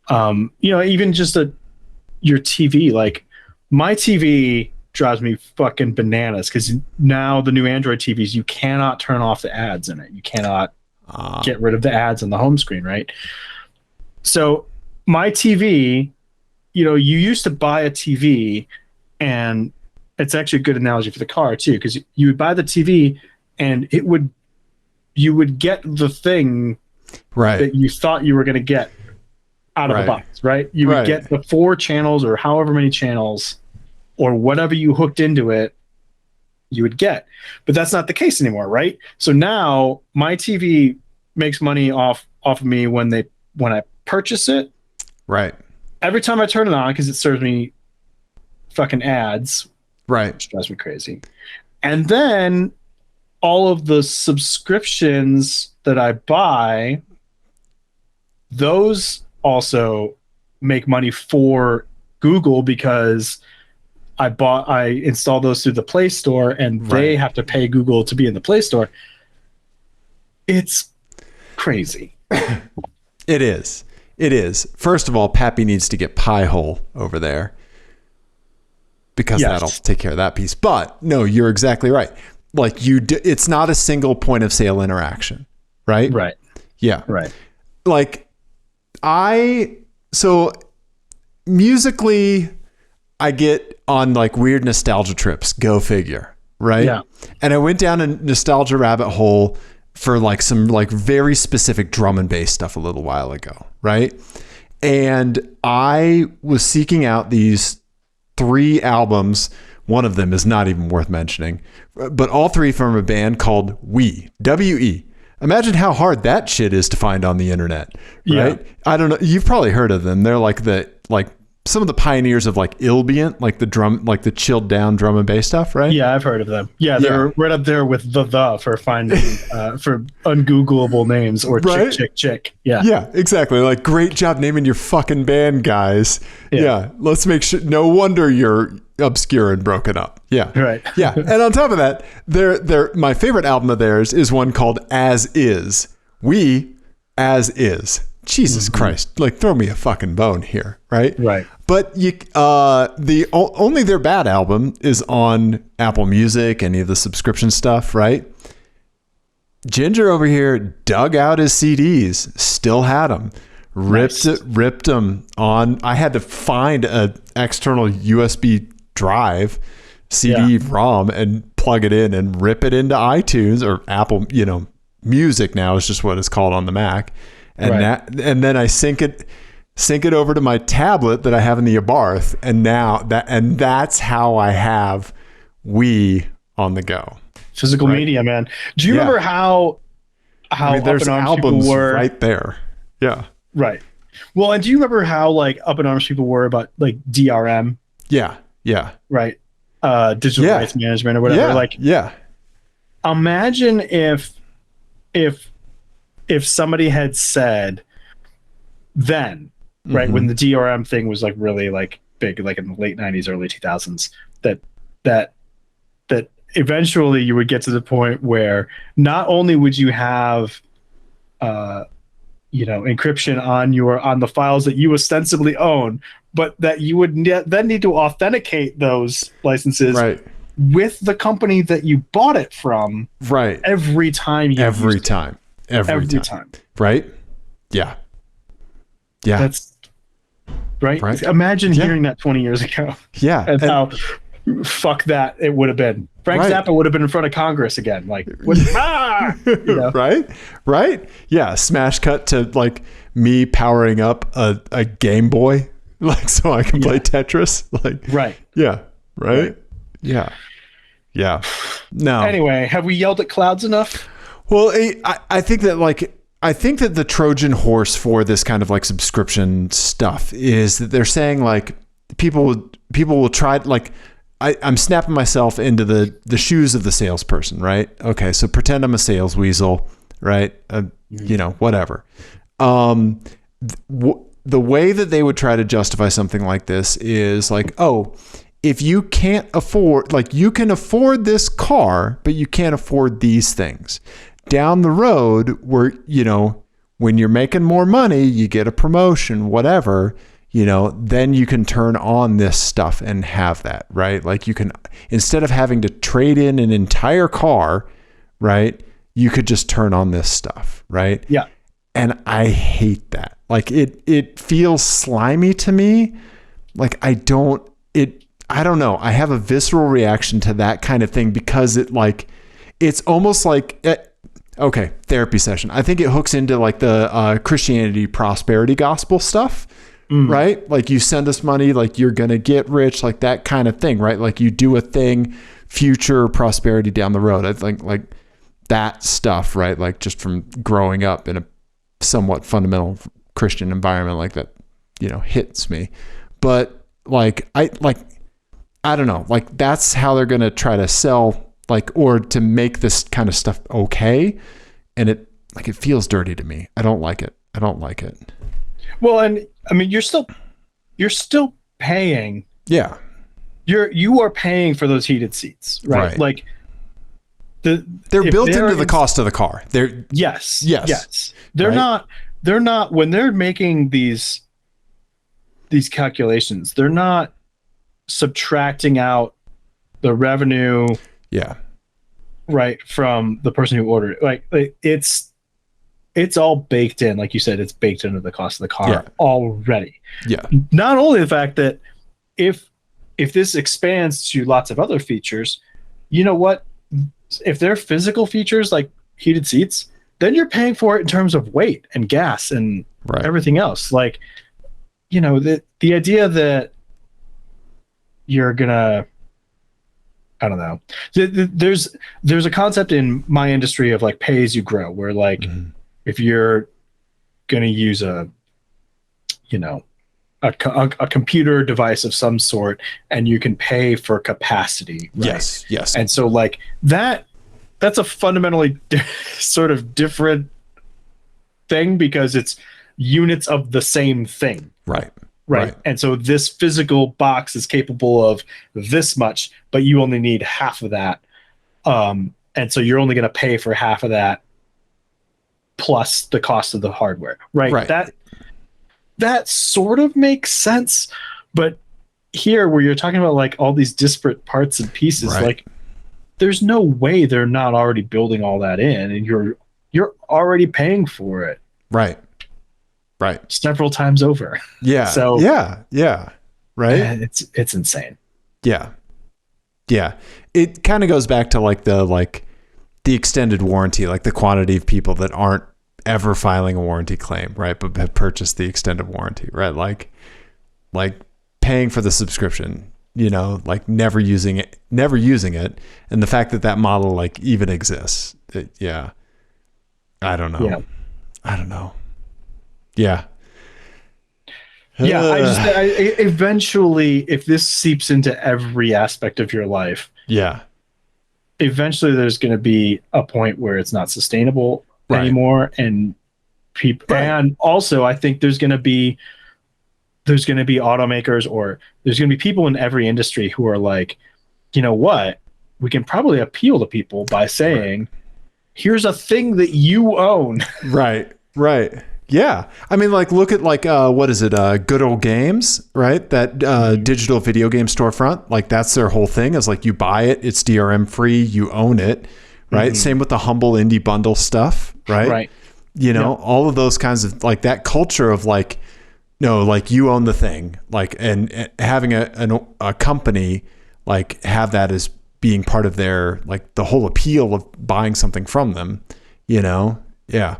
Speaker 1: You know, even just your TV, like my TV drives me fucking bananas because now the new Android TVs, you cannot turn off the ads in it. You cannot get rid of the ads on the home screen, right? So my TV, you know, you used to buy a TV, and it's actually a good analogy for the car too, because you would buy the TV and you would get the thing that you thought you were going to get out of the box, right? You would get the 4 channels or however many channels or whatever you hooked into it, you would get. But that's not the case anymore, right? So now my TV makes money off of me when I purchase it.
Speaker 2: Right.
Speaker 1: Every time I turn it on, because it serves me fucking ads.
Speaker 2: Right.
Speaker 1: Which drives me crazy. And then all of the subscriptions that I buy, those also make money for Google because I install those through the Play Store, and they have to pay Google to be in the Play Store. It's crazy.
Speaker 2: It is. First of all, Pappy needs to get Pi-hole over there because that'll take care of that piece. But no, you're exactly right. Like it's not a single point of sale interaction, right?
Speaker 1: Right.
Speaker 2: Yeah.
Speaker 1: Right.
Speaker 2: Like so musically, I get on like weird nostalgia trips. Go figure, right? Yeah. And I went down a nostalgia rabbit hole for like some like very specific drum and bass stuff a little while ago, right? And I was seeking out these 3 albums. One of them is not even worth mentioning, but all 3 from a band called We, W-E. Imagine how hard that shit is to find on the internet, right? Yeah. I don't know. You've probably heard of them. They're like some of the pioneers of like ambient, like the chilled down drum and bass stuff, right?
Speaker 1: Yeah, I've heard of them. Yeah, they're right up there with the for finding for ungoogleable names or chick.
Speaker 2: Yeah, exactly. Like, great job naming your fucking band, guys. Yeah, let's make sure. No wonder you're obscure and broken up. Yeah,
Speaker 1: right.
Speaker 2: Yeah, and on top of that, my favorite album of theirs is one called As Is. We As Is. Jesus Christ, like throw me a fucking bone here, right?
Speaker 1: Right.
Speaker 2: But only their bad album is on Apple Music, any of the subscription stuff, right? Ginger over here dug out his CDs, still had them, ripped them on. I had to find an external USB drive, CD-ROM, and plug it in and rip it into iTunes or Apple, Music now is just what it's called on the Mac. And and then I sync it over to my tablet that I have in the Abarth, and that's how I have We on the go.
Speaker 1: Physical media, man. Do you remember how
Speaker 2: there's albums right there? Yeah.
Speaker 1: Right. Well, and do you remember how like up in arms people were about like DRM?
Speaker 2: Yeah.
Speaker 1: Right. Digital rights management or whatever. Imagine if somebody had said then, right, when the DRM thing was like really like big, like in the late 90s, early 2000s, that eventually you would get to the point where not only would you have encryption on the files that you ostensibly own, but that you would then need to authenticate those licenses with the company that you bought it from every time
Speaker 2: every time. Right? Yeah.
Speaker 1: That's Right? Imagine hearing that 20 years ago.
Speaker 2: Yeah.
Speaker 1: And how fuck that it would have been. Frank Zappa would have been in front of Congress again. Like,
Speaker 2: Right? Yeah. Smash cut to like me powering up a Game Boy, like, so I can play Tetris. Like, Yeah. Right? Yeah. Yeah. No.
Speaker 1: Anyway, have we yelled at clouds enough?
Speaker 2: Well, I think that the Trojan horse for this kind of like subscription stuff is that they're saying like people will try, like, I'm snapping myself into the shoes of the salesperson, right? Okay, so pretend I'm a sales weasel, right? Whatever. The way that they would try to justify something like this is like, oh, if you can't afford, like, you can afford this car, but you can't afford these things. Down the road, where, when you're making more money, you get a promotion, whatever, then you can turn on this stuff and have that, right? Like, you can, instead of having to trade in an entire car, right, you could just turn on this stuff, right?
Speaker 1: Yeah.
Speaker 2: And I hate that. Like, it feels slimy to me. Like, I don't know. I have a visceral reaction to that kind of thing because it's almost like, okay, therapy session. I think it hooks into like the Christianity prosperity gospel stuff, right? Like, you send us money, like you're going to get rich, like that kind of thing, right? Like, you do a thing, future prosperity down the road. I think like that stuff, right? Like, just from growing up in a somewhat fundamental Christian environment like that, hits me. But like, I don't know, like, that's how they're going to try to sell, like, or to make this kind of stuff okay. And it feels dirty to me. I don't like it.
Speaker 1: Well, and I mean, you're still paying.
Speaker 2: Yeah.
Speaker 1: You are paying for those heated seats, right? Like,
Speaker 2: they're built into the cost of the car.
Speaker 1: Yes. They're not when they're making these calculations, they're not subtracting out the revenue, right, from the person who ordered it. Like, it's all baked in. Like you said, it's baked into the cost of the car already.
Speaker 2: Yeah.
Speaker 1: Not only the fact that if this expands to lots of other features, you know what? If they're physical features like heated seats, then you're paying for it in terms of weight and gas and everything else. Like, the idea that you're gonna, I don't know. There's a concept in my industry of like pay as you grow, where like if you're gonna use a computer device of some sort, and you can pay for capacity. Right?
Speaker 2: Yes.
Speaker 1: And so like that's a fundamentally sort of different thing because it's units of the same thing. Right. And so this physical box is capable of this much, but you only need half of that. And so you're only going to pay for half of that plus the cost of the hardware. Right. That sort of makes sense. But here, where you're talking about like all these disparate parts and pieces, like, there's no way they're not already building all that in, and you're already paying for it.
Speaker 2: Right.
Speaker 1: Several times over.
Speaker 2: Yeah.
Speaker 1: So
Speaker 2: yeah. Right.
Speaker 1: It's insane.
Speaker 2: Yeah. It kind of goes back to like the extended warranty, like the quantity of people that aren't ever filing a warranty claim, right, but have purchased the extended warranty, right? Like paying for the subscription, like never using it, and the fact that model like even exists. I don't know. Yeah.
Speaker 1: Eventually, if this seeps into every aspect of your life, eventually there's going to be a point where it's not sustainable anymore, and people. And also, I think there's going to be automakers, or there's going to be people in every industry who are like, you know what, we can probably appeal to people by saying, here's a thing that you own. Right.
Speaker 2: Yeah. I mean, like, look at like, what is it? Good Old Games, right? That digital video game storefront. Like, that's their whole thing, is like, you buy it, it's DRM free, you own it, right? Same with the Humble Indie Bundle stuff, right? All of those kinds of, like, that culture of like, No, like you own the thing, like, and having a company like have that as being part of their, like, the whole appeal of buying something from them, you know? Yeah.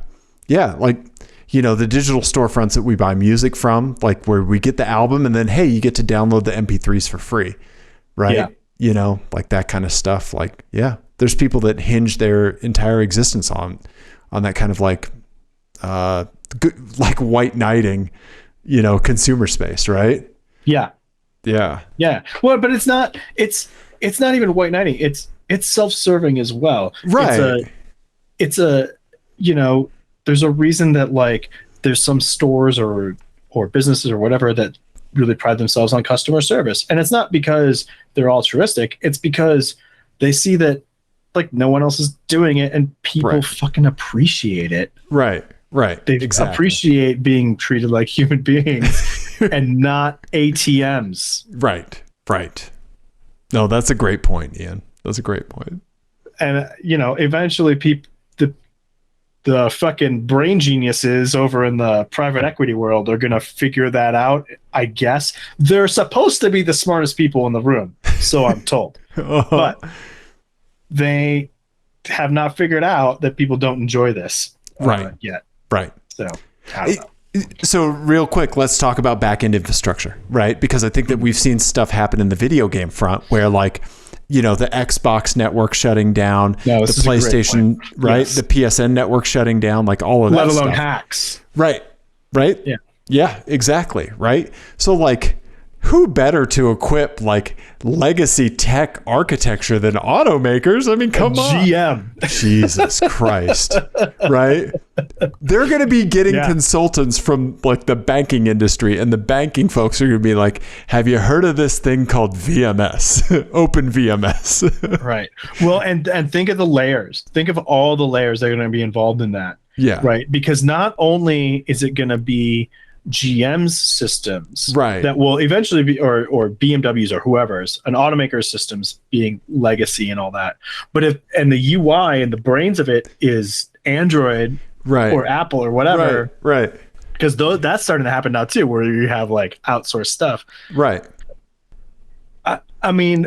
Speaker 2: Yeah. Like, you know, the digital storefronts that we buy music from, like where we get the album and then, hey, you get to download the MP3s for free. Right.
Speaker 1: Yeah.
Speaker 2: You know, like that kind of stuff. Like, yeah, there's people that hinge their entire existence on that kind of like white knighting, you know, consumer space. Right.
Speaker 1: Yeah.
Speaker 2: Yeah.
Speaker 1: Yeah. Well, but it's not even white knighting. It's self-serving as well.
Speaker 2: Right.
Speaker 1: It's a, you know, there's a reason that like there's some stores or businesses or whatever that really pride themselves on customer service. And it's not because they're altruistic. It's because they see that like no one else is doing it and people fucking appreciate it.
Speaker 2: Right. Right.
Speaker 1: They appreciate being treated like human beings and not ATMs.
Speaker 2: Right. Right. No, that's a great point, Ian. That's a great point.
Speaker 1: And, you know, eventually the fucking brain geniuses over in the private equity world are going to figure that out, I guess. They're supposed to be the smartest people in the room, so I'm told. But they have not figured out that people don't enjoy this yet.
Speaker 2: Right.
Speaker 1: So, I don't know.
Speaker 2: So real quick, let's talk about back-end infrastructure, right? Because I think that we've seen stuff happen in the video game front where, like, you know, the Xbox network shutting down, the PlayStation, right? Yes. The PSN network shutting down, like all of that stuff.
Speaker 1: Let alone hacks.
Speaker 2: Right. Right?
Speaker 1: Yeah.
Speaker 2: Yeah, exactly. Right? So, like, who better to equip, like, legacy tech architecture than automakers? I mean, come on.
Speaker 1: GM.
Speaker 2: Jesus Christ. Right? They're going to be getting consultants from, like, the banking industry, and the banking folks are going to be like, have you heard of this thing called VMS? Open VMS.
Speaker 1: Right. Well, and think of the layers. Think of all the layers that are going to be involved in that.
Speaker 2: Yeah.
Speaker 1: Right. Because not only is it going to be GM's systems that will eventually be, or BMW's or whoever's, an automaker's systems being legacy and all that. But and the UI and the brains of it is Android or Apple or whatever.
Speaker 2: Right.
Speaker 1: Because that's starting to happen now too, where you have like outsourced stuff.
Speaker 2: Right.
Speaker 1: I mean,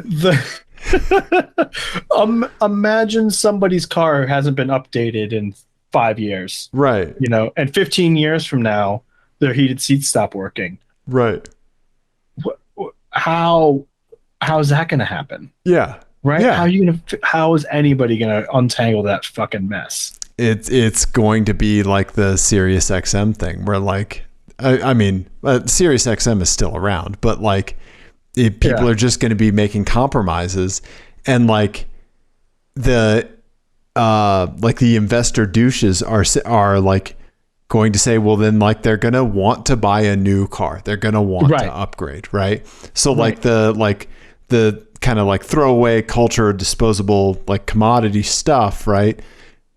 Speaker 1: imagine somebody's car hasn't been updated in 5 years.
Speaker 2: Right.
Speaker 1: You know, and 15 years from now, their heated seats stop working.
Speaker 2: Right.
Speaker 1: How is that going to happen?
Speaker 2: Yeah.
Speaker 1: Right.
Speaker 2: Yeah.
Speaker 1: How is anybody going to untangle that fucking mess?
Speaker 2: It's going to be like the Sirius XM thing where, like, I mean, Sirius XM is still around, but like people are just going to be making compromises, and like the investor douches are like going to say, well, then, like, they're going to want to buy a new car. They're going to want to upgrade. Right. So like the kind of like throwaway culture, disposable, like commodity stuff. Right.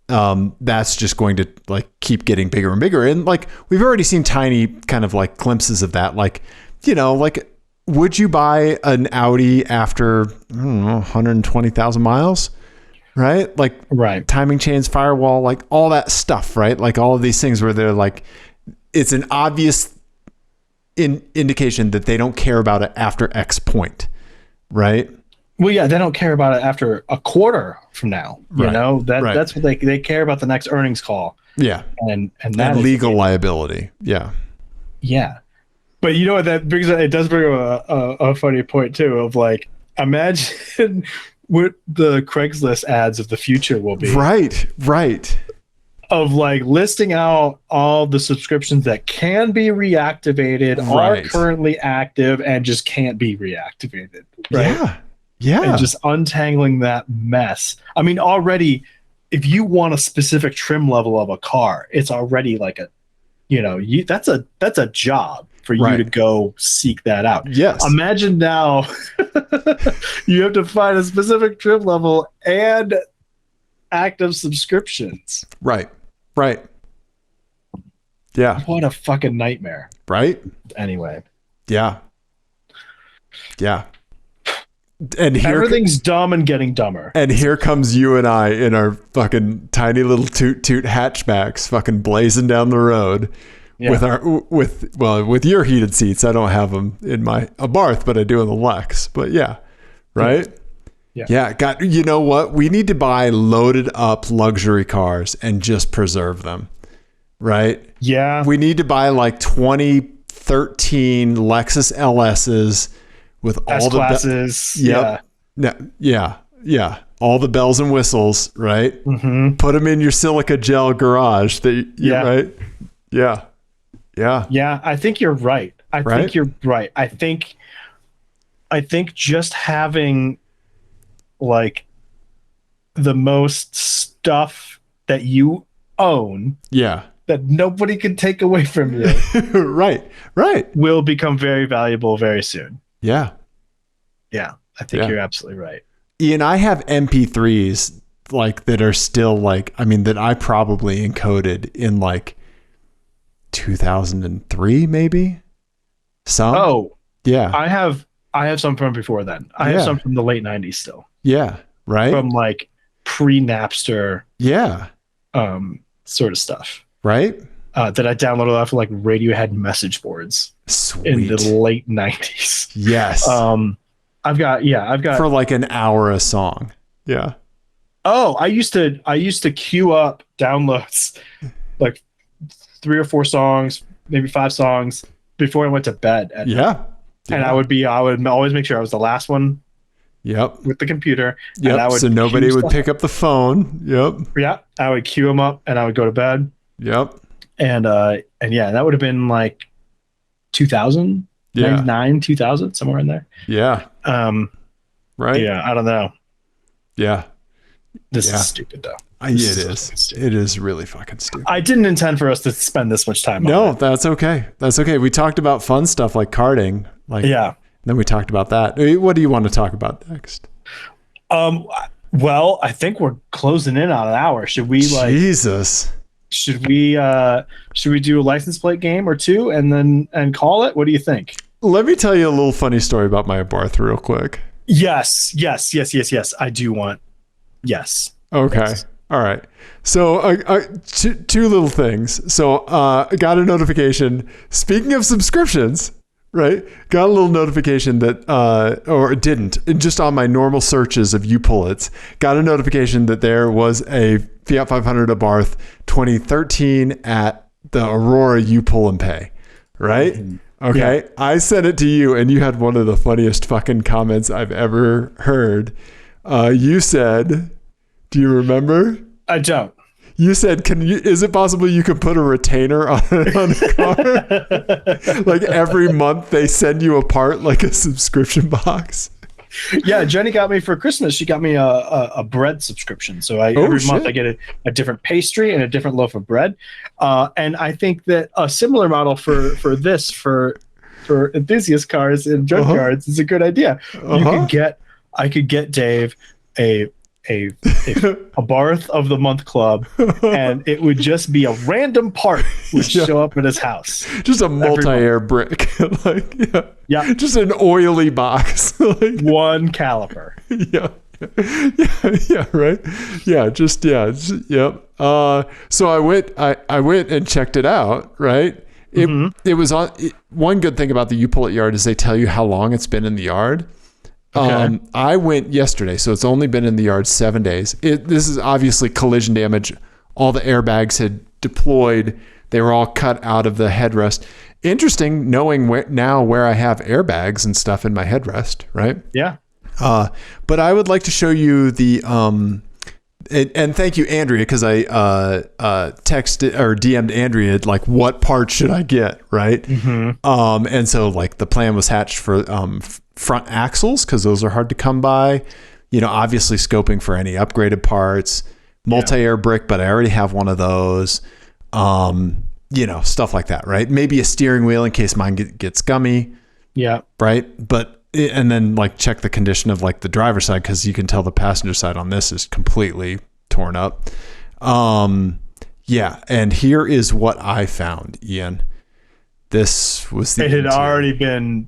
Speaker 2: That's just going to like keep getting bigger and bigger. And like, we've already seen tiny kind of like glimpses of that. Like, you know, like, would you buy an Audi after, I don't know, 120,000 miles? Right? Like, timing chains, firewall, like all that stuff, right? Like all of these things where they're like, it's an obvious indication that they don't care about it after X point, right?
Speaker 1: Well, yeah, they don't care about it after a quarter from now. You know, that's what they care about, the next earnings call.
Speaker 2: Yeah.
Speaker 1: And that
Speaker 2: legal liability. Yeah.
Speaker 1: Yeah. But you know what that brings up? It does bring up a funny point too, of like, imagine what the Craigslist ads of the future will be.
Speaker 2: Right.
Speaker 1: Of like listing out all the subscriptions that can be reactivated, are currently active, and just can't be reactivated. Right. Yeah. And just untangling that mess. I mean, already, if you want a specific trim level of a car, it's already like a, you know, that's a job for you to go seek that out.
Speaker 2: Yes.
Speaker 1: Imagine now you have to find a specific trim level and active subscriptions.
Speaker 2: Right. Yeah.
Speaker 1: What a fucking nightmare.
Speaker 2: Right.
Speaker 1: Anyway.
Speaker 2: Yeah. And
Speaker 1: everything's dumb and getting dumber.
Speaker 2: And here comes you and I in our fucking tiny little toot hatchbacks, fucking blazing down the road with your heated seats. I don't have them in my Abarth, but I do in the Lex. But yeah, right. Yeah. You know what? We need to buy loaded up luxury cars and just preserve them. Right.
Speaker 1: Yeah.
Speaker 2: We need to buy like 2013 Lexus LSs with all
Speaker 1: S-classes.
Speaker 2: Yeah. All the bells and whistles, right?
Speaker 1: Mm-hmm.
Speaker 2: Put them in your silica gel garage. Right? Yeah.
Speaker 1: Yeah, I think you're right. I think you're right. I think just having like the most stuff that you own, that nobody can take away from you,
Speaker 2: right,
Speaker 1: will become very valuable very soon.
Speaker 2: Yeah,
Speaker 1: I think you're absolutely right.
Speaker 2: Ian, I have MP3s like that are still like, I mean, that I probably encoded in like 2003, maybe. Some.
Speaker 1: Oh,
Speaker 2: yeah.
Speaker 1: I have some from before then. I have some from the late 90s still.
Speaker 2: Yeah, right.
Speaker 1: From like pre-Napster.
Speaker 2: Yeah.
Speaker 1: Sort of stuff.
Speaker 2: Right.
Speaker 1: That I downloaded off of like Radiohead message boards.
Speaker 2: Sweet.
Speaker 1: In the late 90s.
Speaker 2: Yes.
Speaker 1: I've got
Speaker 2: for like an hour a song. Yeah.
Speaker 1: Oh, I used to queue up downloads like 3 or 4 songs, maybe 5 songs before I went to bed. And I would always make sure I was the last one.
Speaker 2: Yep.
Speaker 1: With the computer.
Speaker 2: Yep. So nobody would pick up the phone. Yep.
Speaker 1: Yeah. I would queue them up and I would go to bed.
Speaker 2: Yep.
Speaker 1: And that would have been like 2000, 99, 2000, somewhere in there.
Speaker 2: Yeah. Right.
Speaker 1: Yeah. I don't know.
Speaker 2: Yeah.
Speaker 1: This is stupid though.
Speaker 2: It is. It is really fucking stupid.
Speaker 1: I didn't intend for us to spend this much time on it.
Speaker 2: No, that's okay. That's okay. We talked about fun stuff like karting. Then we talked about that. What do you want to talk about next?
Speaker 1: Well, I think we're closing in on an hour. Should we
Speaker 2: Jesus.
Speaker 1: Should we do a license plate game or two and call it? What do you think?
Speaker 2: Let me tell you a little funny story about my Abarth real quick.
Speaker 1: Yes. I do want. Yes.
Speaker 2: Okay.
Speaker 1: Yes.
Speaker 2: All right. So two little things. So I got a notification. Speaking of subscriptions, right? Got a little notification that, or it didn't, just on my normal searches of U-Pullets, got a notification that there was a Fiat 500 Abarth 2013 at the Aurora U-Pull and Pay, right? Mm-hmm. Okay. Yeah. I sent it to you and you had one of the funniest fucking comments I've ever heard. You said, do you remember?
Speaker 1: I don't.
Speaker 2: You said, is it possible you could put a retainer on a car? Like every month they send you a part, like a subscription box.
Speaker 1: Yeah, Jenny got me for Christmas. She got me a bread subscription. So every month I get a different pastry and a different loaf of bread. And I think that a similar model for enthusiast cars and junkyards is a good idea. I could get Dave a Abarth of the Month Club, and it would just be a random part would show up at his house.
Speaker 2: Just a multi-air brick, just an oily box,
Speaker 1: one caliper.
Speaker 2: Right. So I went and checked it out. Right. It was on. One good thing about the U-Pull-It yard is they tell you how long it's been in the yard. Okay. I went yesterday, so it's only been in the yard 7 days. This is obviously collision damage. All the airbags had deployed. They were all cut out of the headrest. Interesting knowing where I have airbags and stuff in my headrest, right?
Speaker 1: Yeah.
Speaker 2: But I would like to show you the and thank you, Andrea, because I texted or DM'd Andrea like, what parts should I get, right? Mm-hmm. And so like the plan was hatched for front axles, because those are hard to come by. Obviously scoping for any upgraded parts, multi-air brick, but I already have one of those. Stuff like that, right? Maybe a steering wheel in case mine gets gummy. Yeah. Right. And then like check the condition of like the driver's side, because you can tell the passenger side on this is completely torn up. And here is what I found, Ian. This was
Speaker 1: it had already been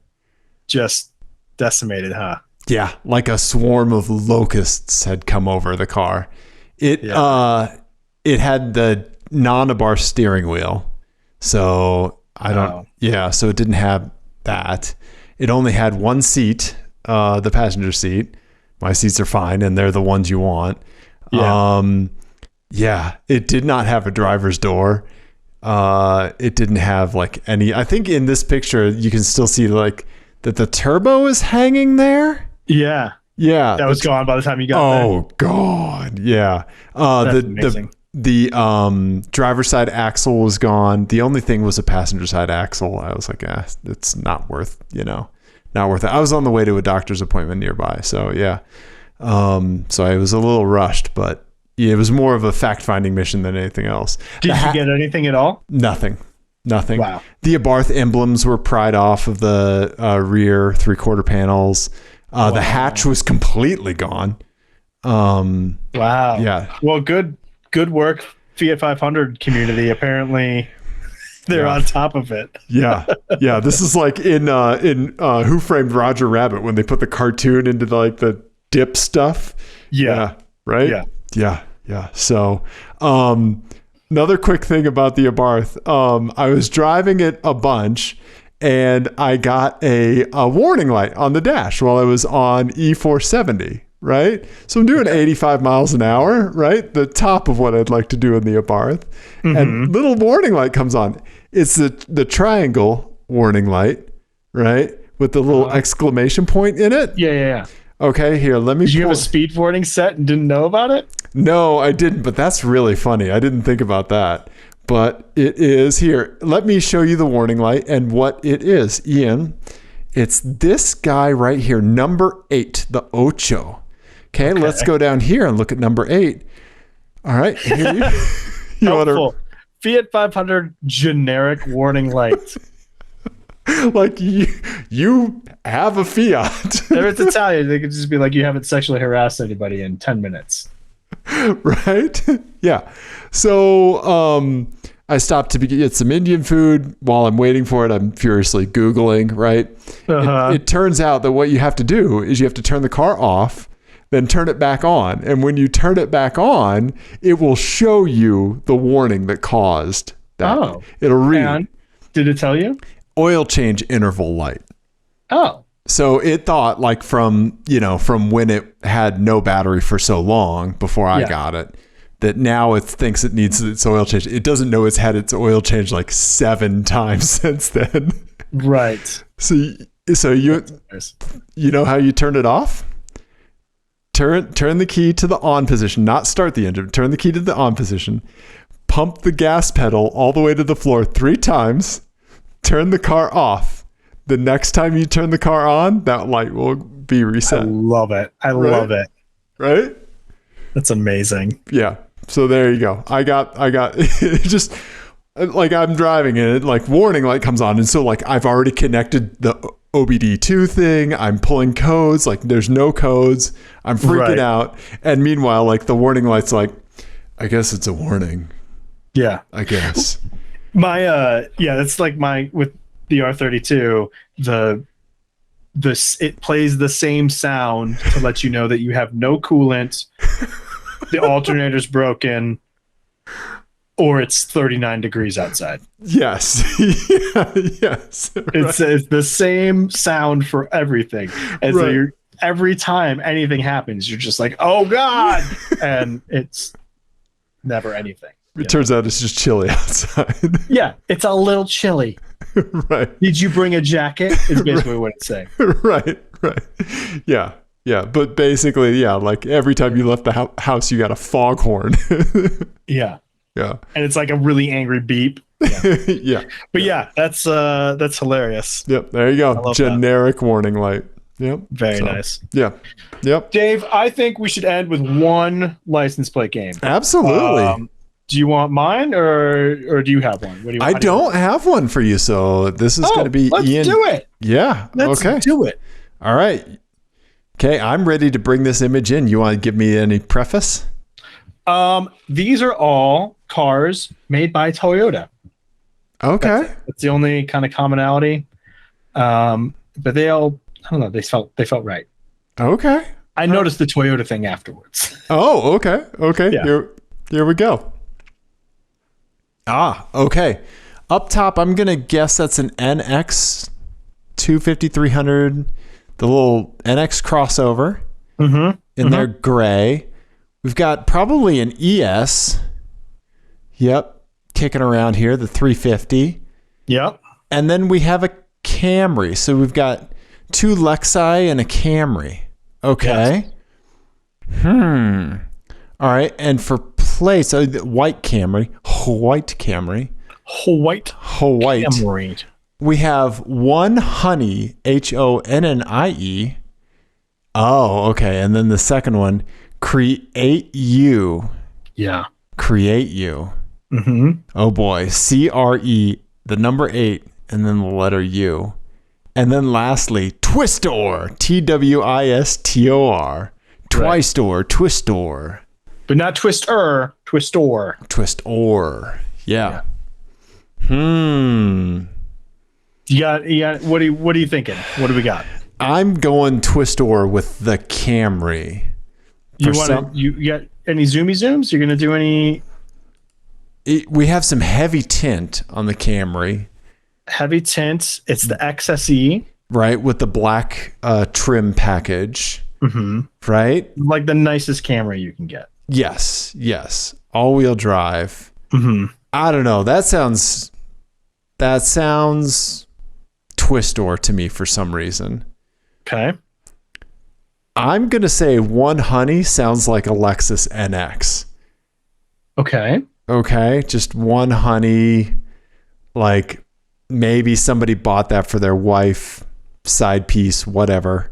Speaker 1: just decimated, huh?
Speaker 2: Yeah, like a swarm of locusts had come over the car. It had the non-Abarth steering wheel. So I don't.
Speaker 1: Oh.
Speaker 2: Yeah, so it didn't have that. It only had one seat, the passenger seat. My seats are fine, and they're the ones you want.
Speaker 1: Yeah.
Speaker 2: Yeah, it did not have a driver's door. It didn't have like any. I think in this picture you can still see like that the turbo is hanging there.
Speaker 1: Yeah.
Speaker 2: Yeah,
Speaker 1: That was gone by the time you got there.
Speaker 2: oh God, yeah.
Speaker 1: That's amazing.
Speaker 2: The driver's side axle was gone. The only thing was a passenger side axle. I was like, it's not worth, not worth it. I was on the way to a doctor's appointment nearby, so yeah. So I was a little rushed, but yeah, it was more of a fact-finding mission than anything else.
Speaker 1: Did you get anything at all?
Speaker 2: Nothing.
Speaker 1: Wow.
Speaker 2: The Abarth emblems were pried off of the rear 3/4 panels.
Speaker 1: Wow.
Speaker 2: The hatch was completely gone.
Speaker 1: Wow.
Speaker 2: Yeah.
Speaker 1: Well, good work, Fiat 500 community. Apparently, they're on top of it.
Speaker 2: Yeah. This is like in Who Framed Roger Rabbit when they put the cartoon into the dip stuff.
Speaker 1: Yeah.
Speaker 2: Right. Yeah. So, another quick thing about the Abarth. I was driving it a bunch, and I got a warning light on the dash while I was on E470. Right? So I'm doing 85 miles an hour, right? The top of what I'd like to do in the Abarth. Mm-hmm. And little warning light comes on. It's the triangle warning light, right? With the little exclamation point in it.
Speaker 1: Yeah.
Speaker 2: Okay, here, let me...
Speaker 1: Did you have a speed warning set and didn't know about it?
Speaker 2: No, I didn't, but that's really funny. I didn't think about that. But it is here. Let me show you the warning light and what it is. Ian, it's this guy right here, number 8, the Ocho. Okay, let's go down here and look at number 8. All right. Here you
Speaker 1: helpful. Fiat 500 generic warning light.
Speaker 2: Like you have a Fiat.
Speaker 1: If it's Italian, they could just be like, you haven't sexually harassed anybody in 10 minutes.
Speaker 2: Right? Yeah. So I stopped to get some Indian food. While I'm waiting for it, I'm furiously Googling, right? It turns out that what you have to do is you have to turn the car off, then turn it back on. And when you turn it back on, it will show you the warning that caused that.
Speaker 1: Oh.
Speaker 2: It'll read.
Speaker 1: And did it tell you?
Speaker 2: Oil change interval light.
Speaker 1: Oh.
Speaker 2: So it thought like from when it had no battery for so long before I got it, that now it thinks it needs its oil change. It doesn't know it's had its oil change like 7 times since then.
Speaker 1: Right.
Speaker 2: So you know how you turn it off? Turn the key to the on position, not start the engine. Turn the key to the on position. Pump the gas pedal all the way to the floor 3 times. Turn the car off. The next time you turn the car on, that light will be reset.
Speaker 1: I love it. Love it.
Speaker 2: Right?
Speaker 1: That's amazing.
Speaker 2: Yeah. So there you go. I got it just like I'm driving and like warning light comes on. And so like I've already connected the OBD2 thing. I'm pulling codes. Like there's no codes. I'm freaking out. And meanwhile, like the warning light's like, I guess it's a warning.
Speaker 1: Yeah.
Speaker 2: I guess.
Speaker 1: That's like with the R32, it plays the same sound to let you know that you have no coolant, the alternator's broken, or it's 39 degrees outside.
Speaker 2: Yes. Yes. Right.
Speaker 1: It's the same sound for everything. And so every time anything happens, you're just like, oh God. And it's never anything.
Speaker 2: It turns out it's just chilly outside.
Speaker 1: Yeah, it's a little chilly.
Speaker 2: Right.
Speaker 1: Did you bring a jacket? Is basically what it's saying.
Speaker 2: Right. Yeah. But basically, like every time you left the house, you got a foghorn.
Speaker 1: Yeah.
Speaker 2: Yeah.
Speaker 1: And it's like a really angry beep.
Speaker 2: Yeah.
Speaker 1: But that's hilarious.
Speaker 2: Yep. There you go. Generic warning light. Yep.
Speaker 1: Very nice.
Speaker 2: Yeah. Yep.
Speaker 1: Dave, I think we should end with one license plate game.
Speaker 2: Absolutely.
Speaker 1: Do you want mine or do you have one? What do you want?
Speaker 2: I don't have one for you, so this is going to be
Speaker 1: let's
Speaker 2: Ian.
Speaker 1: Do it.
Speaker 2: Yeah.
Speaker 1: Let's do it.
Speaker 2: All right. Okay, I'm ready to bring this image in. You want to give me any preface?
Speaker 1: These are all cars made by Toyota.
Speaker 2: Okay.
Speaker 1: That's the only kind of commonality. But they all, I don't know, they felt right.
Speaker 2: Okay.
Speaker 1: I noticed the Toyota thing afterwards.
Speaker 2: Oh, okay. Okay. Yeah. Here we go. Okay. Up top, I'm going to guess that's an NX 250 300, the little NX crossover. In their gray. We've got probably an ES. Yep. Kicking around here, the 350.
Speaker 1: Yep.
Speaker 2: And then we have a Camry. So we've got 2 Lexi and a Camry. Okay. Yes. All right. And for plates, white Camry. We have one Honey, Honnie. Oh, okay. And then the second one, Create You.
Speaker 1: Yeah.
Speaker 2: Create You. Oh boy. CRE, the number 8, and then the letter U. And then lastly, Twistor. TWISTOR. Twistor. Twistor.
Speaker 1: But not Twister. Twistor.
Speaker 2: Twistor. Yeah.
Speaker 1: You got. What are you thinking? What do we got?
Speaker 2: I'm going Twistor with the Camry.
Speaker 1: You got any zoomy zooms? You're gonna do any?
Speaker 2: We have some heavy tint on the Camry.
Speaker 1: Heavy tint. It's the XSE,
Speaker 2: right, with the black trim package. Right,
Speaker 1: like the nicest Camry you can get.
Speaker 2: Yes. All-wheel drive. I don't know. That sounds Twistor to me for some reason.
Speaker 1: Okay.
Speaker 2: I'm going to say one Honey sounds like a Lexus NX.
Speaker 1: Okay.
Speaker 2: Just one Honey. Like maybe somebody bought that for their wife, side piece, whatever.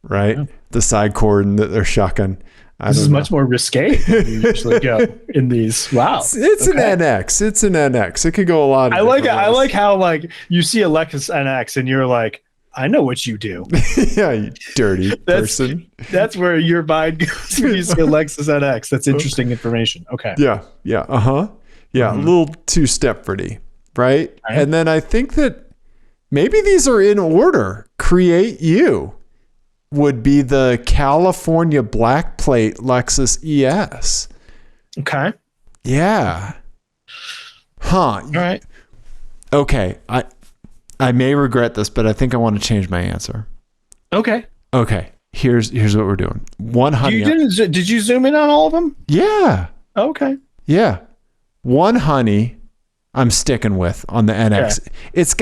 Speaker 2: Right? Yeah. The side cord that they're shucking.
Speaker 1: This is much more risque than you usually go in these. Wow.
Speaker 2: It's an NX. It's an NX. It could go a lot of
Speaker 1: I like how like you see a Lexus NX and you're like, I know what you do.
Speaker 2: Yeah, you dirty person.
Speaker 1: That's where your mind goes when you see a Lexus NX. That's interesting information. Okay.
Speaker 2: Yeah. Yeah. Yeah. A little too Stepfordy, right? And then I think that maybe these are in order. Create You would be the California black plate Lexus ES.
Speaker 1: Okay.
Speaker 2: Yeah. All
Speaker 1: right.
Speaker 2: Okay. I may regret this, but I think I want to change my answer.
Speaker 1: Okay.
Speaker 2: Here's what we're doing. One Honey.
Speaker 1: Did you zoom in on all of them?
Speaker 2: Yeah.
Speaker 1: Okay.
Speaker 2: Yeah. One Honey I'm sticking with on the NX. Okay. It's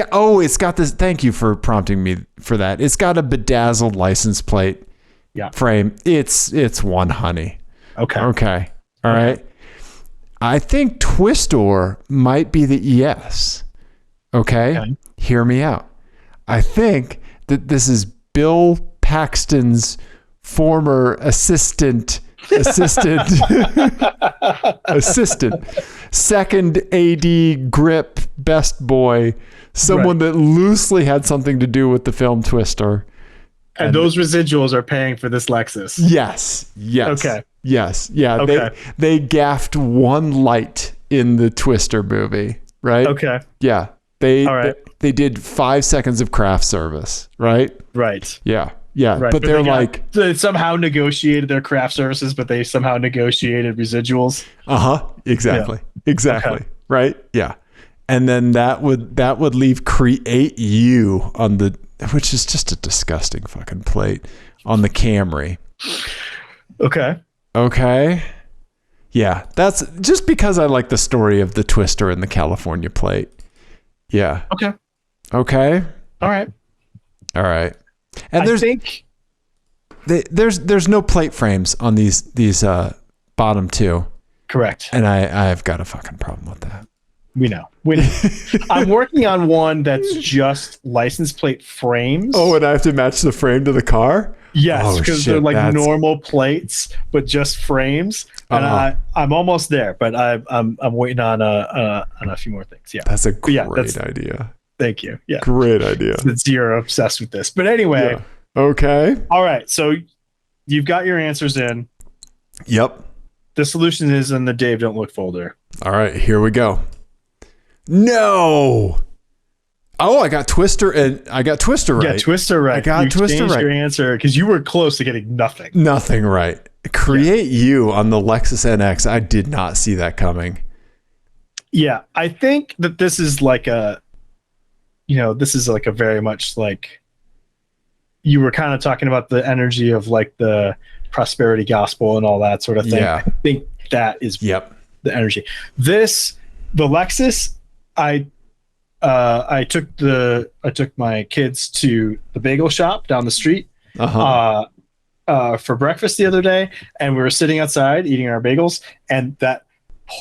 Speaker 2: got this. Thank you for prompting me for that. It's got a bedazzled license plate frame. It's one Honey.
Speaker 1: Okay.
Speaker 2: All right. I think Twistor might be the ES. Okay. Hear me out. I think that this is Bill Paxton's former assistant, second AD grip best boy, someone that loosely had something to do with the film Twister.
Speaker 1: And those residuals are paying for this Lexus.
Speaker 2: Yes.
Speaker 1: Okay.
Speaker 2: Yes. Yeah. Okay. They gaffed one light in the Twister movie, right?
Speaker 1: Okay.
Speaker 2: Yeah. They did 5 seconds of craft service, right?
Speaker 1: Right.
Speaker 2: Yeah. Right. But
Speaker 1: they somehow negotiated their craft services, but they somehow negotiated residuals.
Speaker 2: Exactly. Okay. Right. Yeah. And then that would leave Create You on the, which is just a disgusting fucking plate, on the Camry. Okay. Yeah. That's just because I like the story of the Twister and the California plate. Yeah. Okay.
Speaker 1: All right.
Speaker 2: And there's no plate frames on these bottom two.
Speaker 1: Correct.
Speaker 2: And I've got a fucking problem with that.
Speaker 1: We know. I'm working on one that's just license plate frames.
Speaker 2: Oh, and I have to match the frame to the car?
Speaker 1: Yes, because they're like normal plates, but just frames. And I'm almost there, but I'm waiting on a few more things. Yeah,
Speaker 2: that's a great idea.
Speaker 1: Thank you. Yeah,
Speaker 2: great idea.
Speaker 1: Since you're obsessed with this, but anyway.
Speaker 2: Yeah. Okay.
Speaker 1: All right. So you've got your answers in.
Speaker 2: Yep.
Speaker 1: The solution is in the Dave Don't Look folder.
Speaker 2: All right. Here we go. No. Oh, I got Twister right.
Speaker 1: Yeah, Twister right.
Speaker 2: I got Twister right.
Speaker 1: Your answer because you were close to getting nothing.
Speaker 2: Nothing right. Create You on the Lexus NX. I did not see that coming.
Speaker 1: Yeah, I think that this is like this is like a very much like you were kind of talking about the energy of like the prosperity gospel and all that sort of thing.
Speaker 2: Yeah.
Speaker 1: I think that is
Speaker 2: Yep.
Speaker 1: the energy. The Lexus, I took my kids to the bagel shop down the street
Speaker 2: Uh-huh.
Speaker 1: for breakfast the other day, and we were sitting outside eating our bagels, and that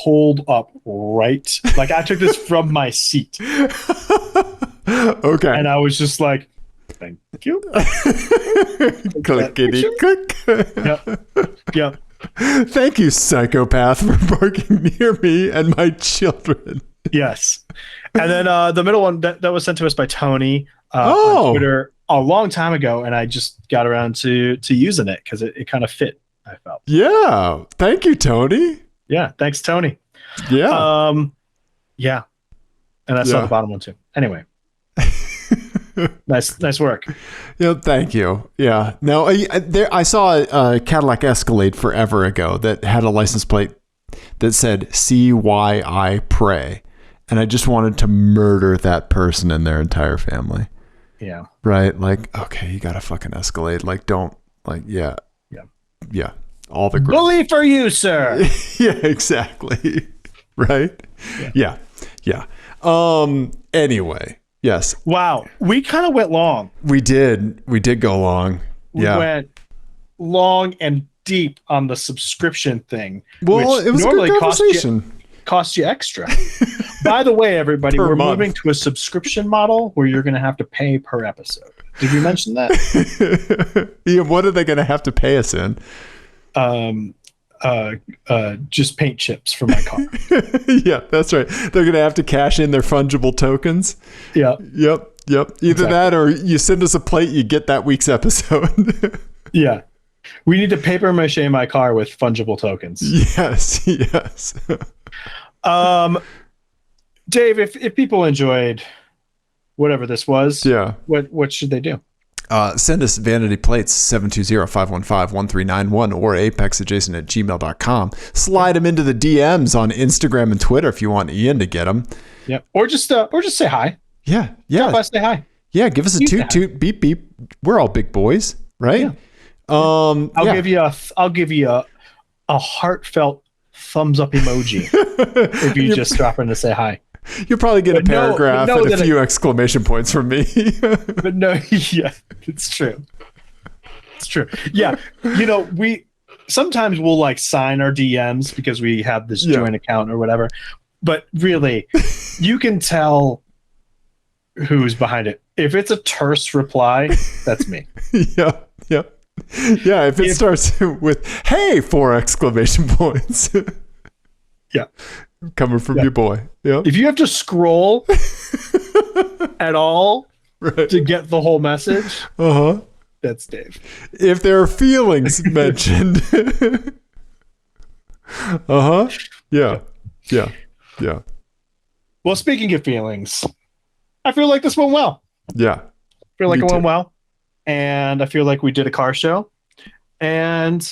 Speaker 1: pulled up right. Like I took this from my seat,
Speaker 2: Okay.
Speaker 1: and I was just like, "Thank you."
Speaker 2: Clickety click.
Speaker 1: Yep. Yep.
Speaker 2: Thank you, psychopath, for parking near me and my children.
Speaker 1: Yes. And then the middle one that was sent to us by Tony
Speaker 2: Oh.
Speaker 1: on Twitter a long time ago, and I just got around to using it because it kind of fit, I felt.
Speaker 2: Yeah. Thank you, Tony.
Speaker 1: Yeah. Thanks, Tony.
Speaker 2: Yeah.
Speaker 1: Yeah. And I saw
Speaker 2: Yeah.
Speaker 1: the bottom one too. Anyway. Nice work.
Speaker 2: Yeah, thank you. Yeah. No, I saw a Cadillac Escalade forever ago that had a license plate that said "See why I pray," and I just wanted to murder that person and their entire family.
Speaker 1: Yeah.
Speaker 2: Right? Like, okay, you got a fucking Escalade. Like, don't like, yeah,
Speaker 1: Yeah.
Speaker 2: yeah. All the
Speaker 1: bully for you, sir.
Speaker 2: Yeah, exactly. Right?
Speaker 1: Yeah.
Speaker 2: Yeah. Anyway. Yes.
Speaker 1: Wow. We kind of went long.
Speaker 2: We did go long.
Speaker 1: We went long and deep on the subscription thing.
Speaker 2: Well, it was
Speaker 1: normally
Speaker 2: a good conversation.
Speaker 1: Cost you extra. By the way, everybody, we're
Speaker 2: month.
Speaker 1: moving to a subscription model where you're going to have to pay per episode. Did we mention that?
Speaker 2: Yeah, what are they going to have to pay us in?
Speaker 1: Just paint chips for my car.
Speaker 2: Yeah, that's right. They're going to have to cash in their fungible tokens.
Speaker 1: Yeah.
Speaker 2: Yep. Either that or you send us a plate, you get that week's episode.
Speaker 1: Yeah. We need to paper mache my car with fungible tokens.
Speaker 2: Yes.
Speaker 1: Dave, if people enjoyed whatever this was,
Speaker 2: yeah,
Speaker 1: what should they do?
Speaker 2: Send us vanity plates 720-515-1391 or apexadjacent@gmail.com. Slide them into the DMs on Instagram and Twitter if you want Ian to get them.
Speaker 1: Yeah, or just say hi.
Speaker 2: Yeah.
Speaker 1: Stop by, say hi.
Speaker 2: Yeah, give us a toot beep beep. We're all big boys, right?
Speaker 1: Yeah. I'll give you a heartfelt thumbs up emoji if you just drop in to say hi.
Speaker 2: You'll probably get a paragraph and a few exclamation points from me.
Speaker 1: But no, yeah, it's true. It's true. Yeah, we sometimes we'll like sign our DMs because we have this joint account or whatever. But really, you can tell who's behind it. If it's a terse reply, that's me.
Speaker 2: Yeah. Yeah, if it starts with "Hey!" 4 exclamation points.
Speaker 1: Yeah.
Speaker 2: Coming from your boy. Yeah.
Speaker 1: If you have to scroll at all to get the whole message, that's Dave.
Speaker 2: If there are feelings mentioned. Yeah.
Speaker 1: Well, speaking of feelings, I feel like this went well.
Speaker 2: Yeah.
Speaker 1: I feel like it went well. And I feel like we did a car show. And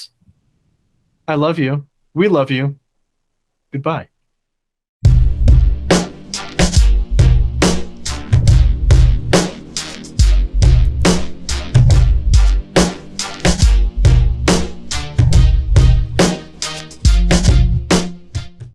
Speaker 1: I love you. We love you. Goodbye.